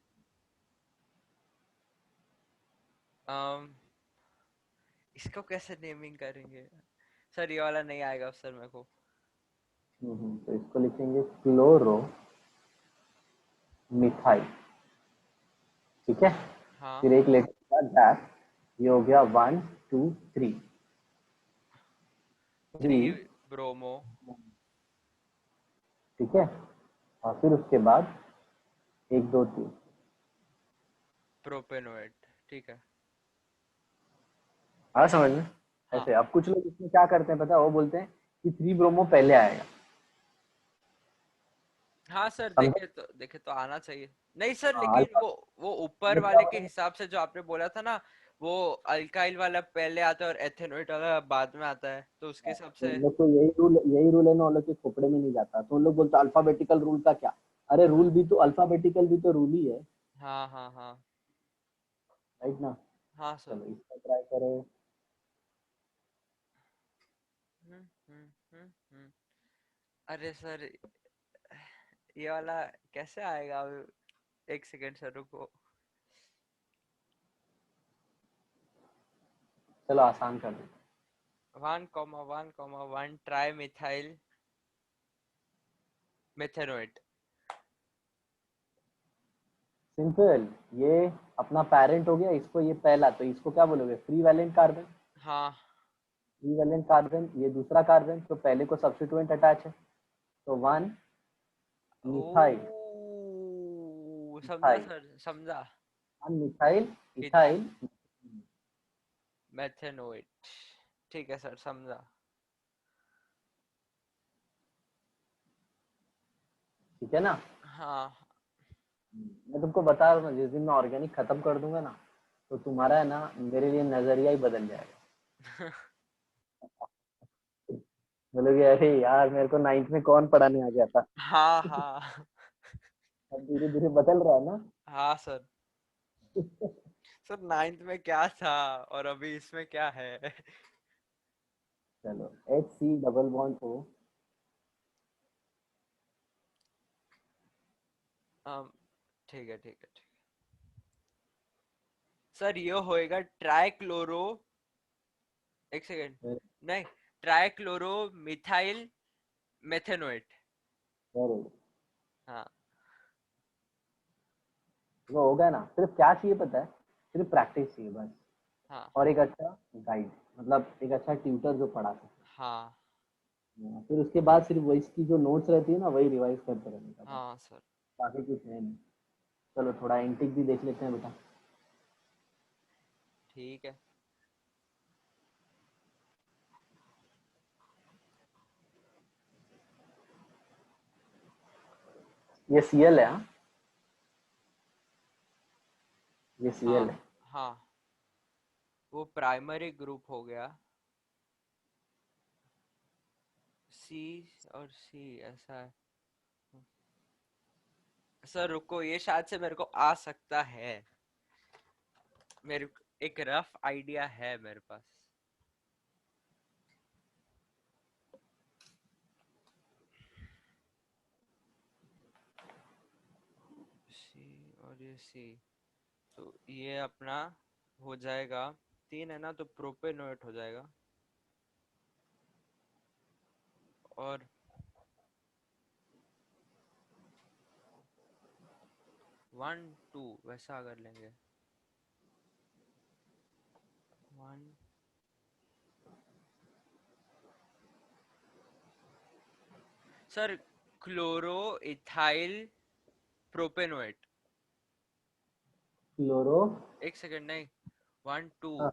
इसको कैसे नेमिंग करेंगे? सर ये वाला नहीं आएगा सर मेरे को। तो इसको लिखेंगे क्लोरो मिथाइल, ठीक है। हाँ। फिर एक लेटर का गैप, ये हो गया one two three, three, three bromo ठीक है। और फिर उसके बाद एक दो तीन। प्रोपेनोएट। ठीक है। हाँ समझ में। हाँ ऐसे अब कुछ लोग इसमें क्या करते हैं पता है, वो बोलते हैं कि थ्री ब्रोमो पहले आएगा। हाँ सर, समझे। देखे तो आना चाहिए। नहीं सर, हाँ लेकिन अल्फा, वो ऊपर मतलब क्या वाले के होता है, हिसाब से जो आपने बोला था ना, वो अल्काइल वाला पहले आता है और एथेनोएट वाला बाद में आता है, तो उसके हिसाब तो से। उन लोग को यही रूल है ना, उन लोग के खोपड़े में नहीं जाता, तो उन लोग बोलते अल्फाबेटिकल रूल का क्या। अरे रूल भी तो अल्फाबेटिकल भी तो रूल ही है, हाँ हाँ हाँ। राइट ना। हाँ सर। चलो इसका ट्राई करो। हम्म हम्म हम्म। अरे सर, ये वाला कैसे आएगा अब? एक सेकेंड सर रुको। चलो आसान कर दो। 1,1,1 ट्राई मिथाइल मेथेनोएट। सिंपल, ये अपना पेरेंट हो गया, इसको ये पहला, तो इसको क्या बोलोगे, फ्री वैलेंट कार्बन। हाँ। फ्री वैलेंट कार्बन, ये दूसरा कार्बन, तो पहले को सब्स्टिट्यूएंट अटैच है, तो वन मिथाइल, ओ समझा मिथाइल, सर, समझा। वन मिथाइल इत इथाइल, मेथेनोएट। ठीक है सर, समझा। ठीक है ना। हाँ। मैं तुमको बता रहा हूँ ना, जिस दिन मैं ऑर्गेनिक खत्म कर दूंगा ना, तो तुम्हारा है ना मेरे लिए नजरिया ही बदल जाएगा। बोलोगे अरे यार मेरे को नाइन्थ में कौन पढ़ाने आ गया था। हाँ हाँ। अब धीरे धीरे बदल रहा है ना। हाँ सर। सर नाइन्थ में क्या था और अभी इसमें क्या है? चलो H C double bond O, हम ठीक है ठीक है ठीक। सर ये होएगा ट्राइक्लोरो। एक सेकेंड। नहीं, ट्राइक्लोरो मिथाइल मेथेनोएट। हाँ। वो हो गया ना, सिर्फ क्या चाहिए पता है, सिर्फ प्रैक्टिस चाहिए बस, हाँ और एक अच्छा गाइड, मतलब एक अच्छा ट्यूटर जो पढ़ा सके। हाँ फिर उसके बाद सिर्फ वही इसकी जो नोट्स रहती है ना, वही रिवाइज करते रहने का बस, हाँ सर। बाकी कुछ है नहीं। चलो थोड़ा एंटिक भी देख लेते हैं बेटा। ठीक है। ये Cl है, हाँ, ये Cl हाँ है। हाँ, वो प्राइमरी ग्रुप हो गया। सी और सी ऐसा है। सर रुको, ये शायद से मेरे को आ सकता है, मेरे एक रफ आइडिया है मेरे पास। सी और ये सी, तो ये अपना हो जाएगा, तीन है ना, तो प्रोपेनोएट हो जाएगा। और 1 2 वैसा कर लेंगे। 1, sir chloro ethyl propanoate. Chloro. एक सेकंड, नहीं, 1 2। हाँ,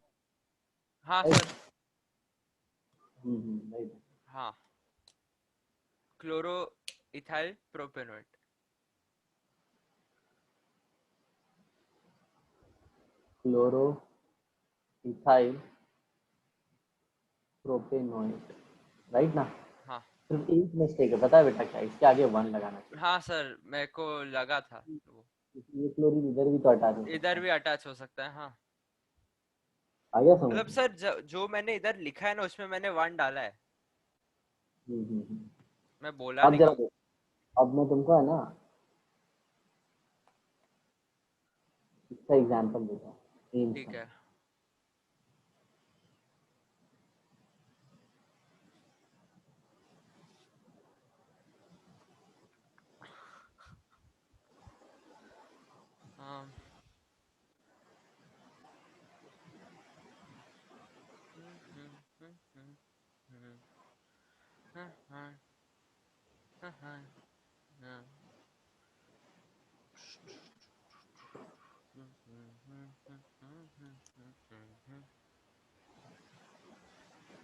हाँ राइट। सर। राइट। हाँ, chloro ethyl propanoate. Chloro ethyl propanoate, right ना। हाँ सिर्फ एक मिस्टेक है, पता है बेटा क्या, इसके आगे 1 लगाना चाहिए। हाँ सर, मेरे को लगा था वो। क्योंकि ये क्लोरीन इधर भी तो अटैच हो सकता इधर है। भी अटैच हो सकता है, हाँ। आ गया समझ मतलब में? सर जो मैंने इधर लिखा है ना, उसमें मैंने 1 डाला है। हम्म। मैं बोला अब नहीं। जरा देखो, अब मैं तुमको है ना इसका एग्जांपल देता हूँ, एम्स ठीक का। है। हाँ।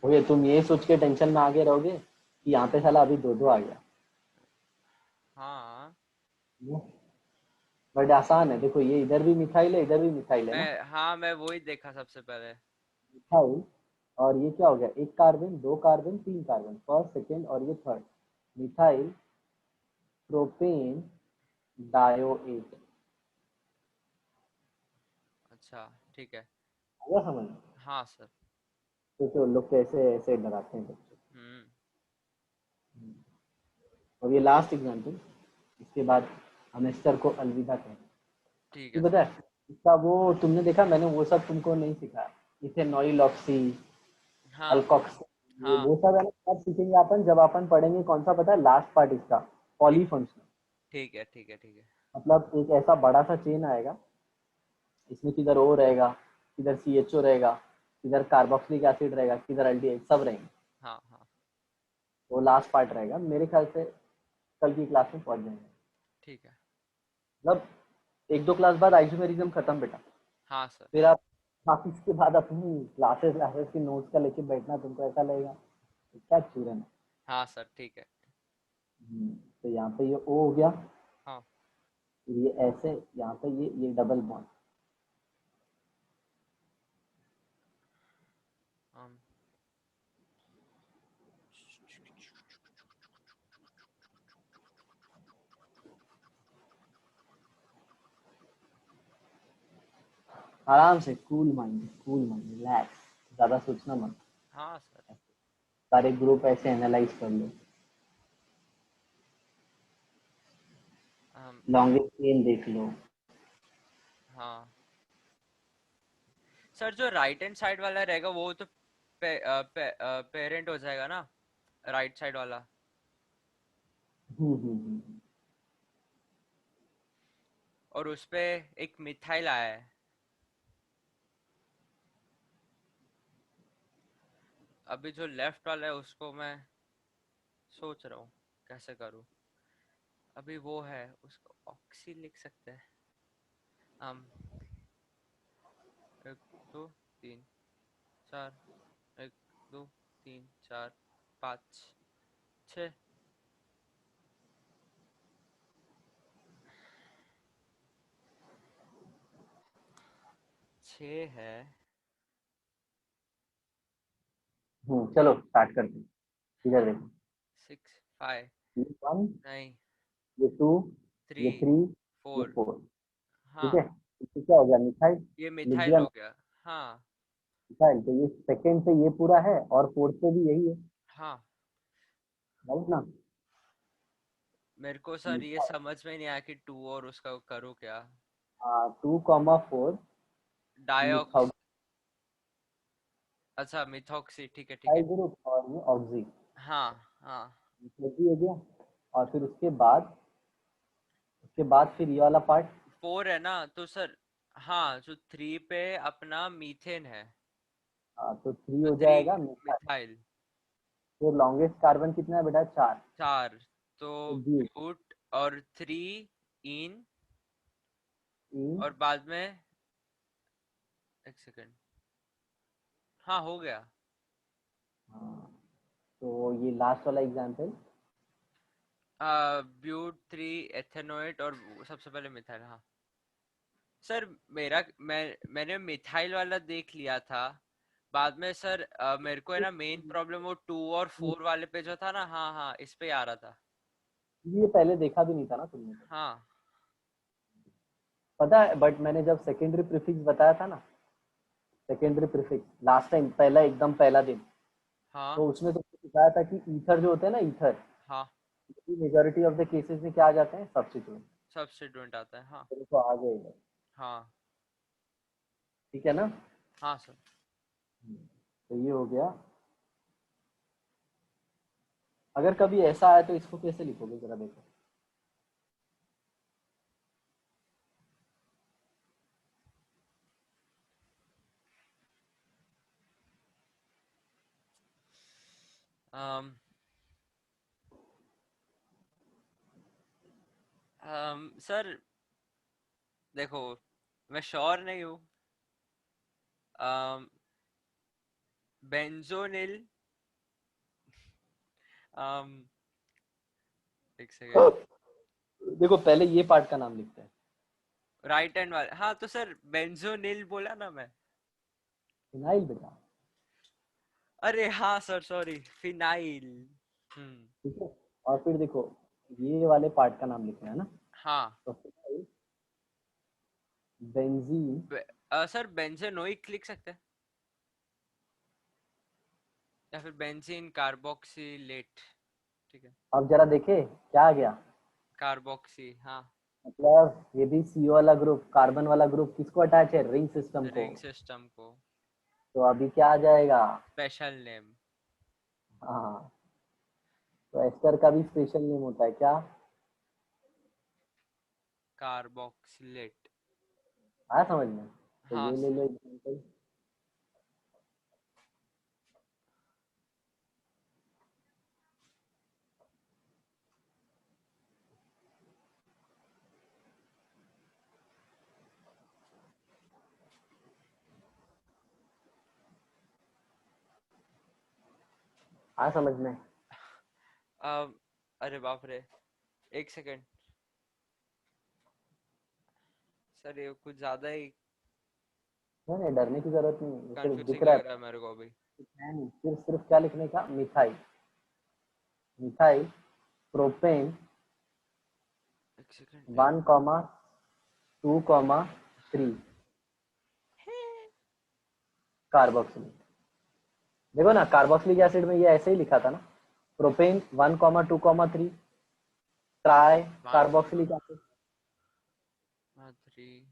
भैया तुम ये सोच के टेंशन में आगे रहोगे कि यहाँ पे साला अभी दो दो आ गया। हाँ बट आसान है, देखो ये इधर भी मिथाइल है, इधर भी मिथाइल है ना। मैं वही देखा सबसे पहले। मिथाइल, और ये क्या हो गया, एक कार्बन, दो कार्बन, तीन कार्बन, फर्स्ट सेकेंड और ये थर्ड। Methyl propane डायोएट। अच्छा, ठीक है। आया समझ में? हाँ सर। तो लोग कैसे ऐसे डराते हैं बच्चे। हम्म। और ये लास्ट एग्जाम्पल, इसके बाद हम एस्टर को अलविदा कहें। ठीक ये है पता सर। है इसका वो, तुमने देखा, मैंने वो सब तुमको नहीं सिखाया। इथेनॉइल ऑक्सी, हाँ अल्कोक्सी, ये हाँ, वो सब है ना, कब सीखेंगे अपन, जब अपन पढ़ेंगे कौन सा पता है, लास्ट पार्ट इसका, ठीक पॉलीफंक्शनल। ठीक है, ठीक है, ठीक है। मतलब एक ऐसा बड़ा सा चेन आएगा, इसमें किधर ओ रहेगा, किधर CHO रहेगा, किधर कार्बोक्सिलिक एसिड रहेगा, किधर एल्डिहाइड, सब रहेंगे। हाँ हाँ, वो लास्ट पार्ट रहेगा मेरे ख्याल से, कल की क्लास में पढ़ जाएंगे। ठीक है। मतलब एक दो क्लास बाद आइसोमेरिज्म खत्म बेटा। हाँ सर। फिर आप इसके बाद अपनी क्लासेस क्लासेस की नोट्स का लेके बैठना, तुमको ऐसा लगेगा कि क्या चूरन है। हाँ सर, ठीक है। तो यहाँ पे ये O हो गया, हाँ। फिर ये ऐसे, यहाँ पे ये डबल बॉन्ड। um, आराम से, cool mind, cool mind, relax, ज्यादा सोचना मत। हाँ सर। सारे ग्रुप ऐसे एनालाइज कर लो, um, लॉन्गेस्ट चेन देख लो। हाँ सर, जो राइट हैंड साइड वाला रहेगा वो तो पेरेंट हो जाएगा ना, राइट साइड वाला। हम्म। और उसपे एक मिथाइल आया है। अभी जो लेफ्ट वाला है उसको मैं सोच रहा हूँ कैसे करूँ। अभी वो है, उसको ऑक्सी लिख सकते हैं। um, 1 2 3 4 1 2 3 4 5 6 6 है। चलो स्टार्ट करते हैं। इधर देखो, 6 5 ये 1, 9 ये 2, ये 3 3, ये 4। 4। ठीक हाँ, है, इससे क्या हो गया, मिथाइल ये लिख मिथाइल दिया। हो गया। हाँ मिथाइल तो ये सेकंड से ये पूरा है और फोर्थ से भी यही है, हाँ, राइट ना। मेरे को सर ये मिथाइल, समझ में नहीं आया कि 2 और उसका करूँ क्या। 2,4 डायोक्स, मिथाइल अच्छा मिथॉक्सी, ठीक है ठीक है। ग्रुप और ये ऑक्सी, हाँ हाँ, मिथाइल हो गया। और फिर उसके बाद फिर ये वाला पार्ट। 4 है ना तो सर, हाँ जो 3 पे अपना मीथेन है, तो 3 तो हो 3 जाएगा मिथाइल। मिथाइल। तो लॉन्गेस्ट कार्बन कितना है बेटा, 4। 4 तो तो ब्यूट, ब्यूट, और 3 इन, इन, और बाद में, एक सेकेंड, हाँ हो गया। हाँ, तो ये लास्ट वाला एग्जांपल। ब्यूट 3 एथेनोएट, और सबसे पहले मिथाइल। हाँ सर, मैंने मिथाइल वाला देख लिया था। बाद में सर मेरे को है ना मेन प्रॉब्लम वो 2 और 4 वाले पे जो था ना, हाँ हाँ इस पे आ रहा था। ये पहले देखा भी नहीं था ना तुमने तो। हाँ पता है, बट मैंने जब सेकेंडरी प्रीफिक्स बताया था ना, सेकेंडरी प्रीफिक्स लास्ट टाइम, पहला एकदम पहला दिन, हाँ तो उसमें तो बताया था कि ईथर जो होते हैं ना, ईथर, हाँ, मेजोरिटी ऑफ द केसेस में क्या आ जाते हैं, सब्स्टिट्यूएंट। सब्स्टिट्यूएंट आता है, हाँ तो आ जाएगा, हाँ ठीक है ना। हाँ सर। तो ये हो गया। अगर कभी ऐसा आए तो इसको कैसे लिखोगे जरा देखो। um, सर देखो, मैं श्योर नहीं हूँ। बेंजोनिल, um, एक सेकेंड, देखो पहले ये पार्ट का नाम लिखते हैं। राइट हैंड वाले, हाँ तो सर बेंजोनिल बोला ना मैं। फिनाइल बेटा, अरे हाँ सर, सॉरी, फिनाइल। हम्म, ठीक है। और फिर देखो, ये वाले पार्ट का नाम लिखना है ना। हाँ। तो फिनाइल, बेंजीन। सर बेंजेनोइक लिख सकते हैं, या फिर बेंजीन कार्बोक्सिलेट, ठीक है। अब जरा देखे क्या आ गया। कार्बोक्सी, हाँ। मतलब ये भी CO वाला ग्रुप, कार्बन वाला ग्रुप किसको अटैच है, रिंग सिस्टम को। रिंग सिस्टम को। तो अभी क्या आ जाएगा। Special name. हाँ, तो एस्टर का भी स्पेशल नेम होता है क्या। कार्बोक्सिलेट। आया समझ में। तो हाँ ये ले लो सर। एग्जाम्पल। आया समझ में। अरे बाप रे, एक सेकेंड, सर ये कुछ ज्यादा ही नहीं नहीं, डरने की जरूरत नहीं है, ये सिर्फ दिख कंफ्यूजिंग रहा लग है। रहा है मेरे को अभी। कुछ है नहीं, सिर्फ सिर्फ क्या लिखने का, मिथाइल, मिथाइल प्रोपेन एक सेकेंड, एक 1,2,3 कार्बोक्सिलिक। देखो ना, कार्बोक्सिलिक एसिड में ये ऐसे ही लिखा था ना, प्रोपेन 1,2,3 ट्राई 1 कार्बोक्सिलिक एसिड। 3,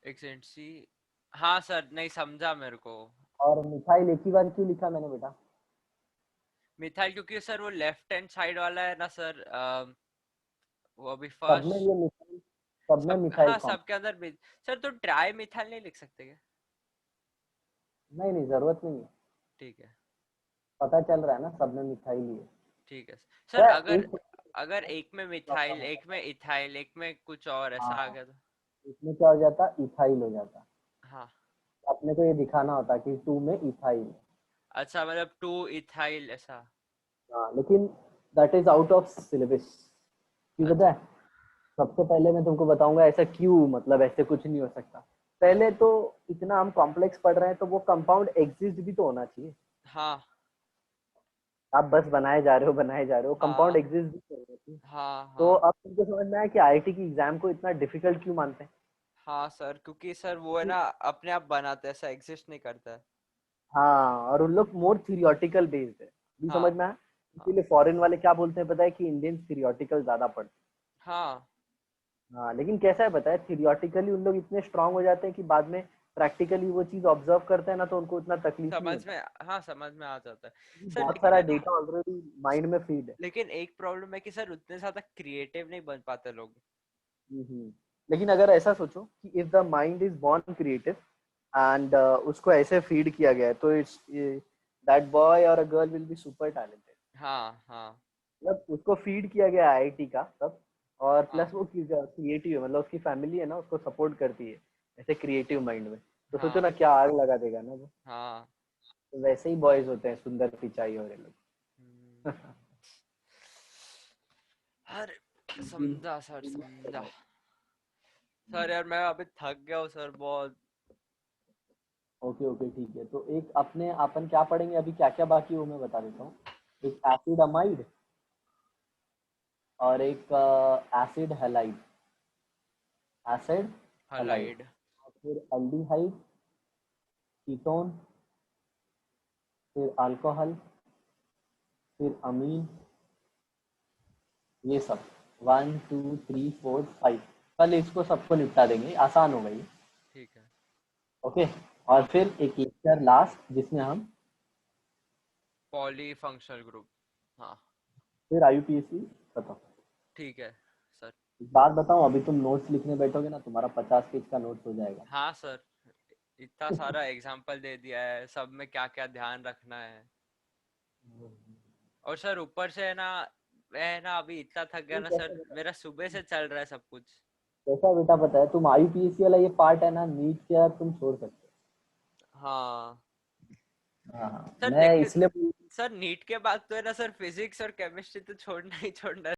एक सेकेंड सी। हाँ सर, नहीं समझा मेरे को। और मिथाइल एक ही बार क्यों लिखा मैंने बेटा। मिथाइल क्योंकि सर वो लेफ्ट हैंड साइड वाला है ना सर, वो अभी सब में फर्स्ट, ये मिथाइल, सब में सब, मिथाइल हाँ कॉम। सबके अंदर भी। सर तो ट्राई मिथाइल नहीं लिख सकते क्या? नहीं नहीं, जरूरत नहीं है। ठीक है, पता चल रहा है ना, सब में मिथाइल ही है। ठीक है सर। क्या अगर एक अगर एक में मिथाइल, एक में इथाइल, एक में कुछ और ऐसा आ हाँ, गया तो। इसमें क्या हो जाता, इथाइल हो जाता। हाँ अपने को ये दिखाना होता कि 2 में इथाइल है। अच्छा, मतलब टू इथाइल ऐसा। हाँ, लेकिन that is out of syllabus. क्यों पता अच्छा। है? सबसे पहले मैं तुमको बताऊंगा ऐसा क्यों, मतलब ऐसे कुछ नहीं हो सकता। पहले तो इतना हम कॉम्प्लेक्स पढ़ रहे हैं तो वो कंपाउंड एग्जिस्ट भी तो होना चाहिए। हाँ आप बस बनाए जा रहे हो, बनाए जा रहे हो, कंपाउंड हाँ एग्जिस्ट भी तो होना चाहिए। हाँ तो हाँ अब तुमको समझ में आया कि आईआईटी की एग्जाम को इतना डिफिकल्ट क्यों मानते हैं। हाँ सर, क्योंकि सर वो है कि- ना, अपने आप बनाते हैं, ऐसा एग्जिस्ट नहीं करता है। हाँ, और उन लोग मोर थियोरटिकल बेस्ड है, भी हाँ समझ में आया। हाँ इसीलिए फॉरेन वाले क्या बोलते हैं पता है, कि इंडियन थियोरटिकल ज्यादा पढ़ते हाँ हैं। हाँ, लेकिन कैसा है पता है, थियोरटिकली उन लोग इतने स्ट्रांग हो जाते हैं कि बाद में प्रैक्टिकली वो चीज ऑब्जर्व करते हैं ना, तो उनको उतना तकलीफ नहीं समझ होता। में, हाँ समझ में आ जाता है क्योंकि सर, बहुत लेकिन सारा है ना, डेटा ऑलरेडी माइंड में फीड है। लेकिन एक प्रॉब्लम है कि सर उतने ज्यादा क्रिएटिव नहीं बन पाते लोग। हम्म। लेकिन अगर ऐसा सोचो कि if the mind is born creative and उसको ऐसे फीड किया गया है, तो इट्स दैट बॉय और a girl will be super talented. हाँ हाँ मतलब उसको फीड किया गया आईआईटी का सब, और हाँ प्लस वो क्रिएटिव है, मतलब उसकी फैमिली है ना उसको सपोर्ट करती है ऐसे क्रिएटिव माइंड में। तो सोचो हाँ ना क्या आग लगा देगा ना वो। हाँ। तो वैसे ही बॉयज होते हैं, सुंदर पिचाई और ये हम्म, लोग। अरे समझा सर, समझा। सर यार मैं अभी थक गया हूँ सर बहुत। ओके ओके, ठीक है। तो एक अपने अपन क्या पढ़ेंगे अभी, क्या क्या बाकी है वो मैं बता देता हूँ। एक एसिड अमाइड, और एक acid halide, acid halide, halide. और फिर अल्डिहाइड, कीटोन, फिर अल्कोहल, फिर अमीन, ये सब 1 2 3 4 5। कल इसको सबको निपटा देंगे, आसान होगा ये। ठीक है। ओके। और फिर एक लेक्चर लास्ट जिसमें हम पॉली फंक्शनल ग्रुप। हाँ फिर आईयूपीएसी खत्म। ठीक है सर। एक बात बताऊं, अभी तुम नोट्स लिखने बैठोगे ना, तुम्हारा 50 पेज का नोट्स हो जाएगा। हाँ सर, इतना सारा एग्जाम्पल दे दिया है, सब में क्या क्या ध्यान रखना है। और सर ऊपर से है ना, मैं ना अभी इतना थक गया तुम ना कैसा सर, मेरा सुबह से चल रहा है सब कुछ। कैसा बेटा पता है, तुम आईयूपीएसी वाला ये पार्ट है ना, नीट के यार तुम छोड़ सकते हाँ हो। हाँ, सर, मैं लेकिन इसलिए सर नीट के बाद तो है ना सर, फिजिक्स और केमिस्ट्री तो छोड़ना ही छोड़ना है।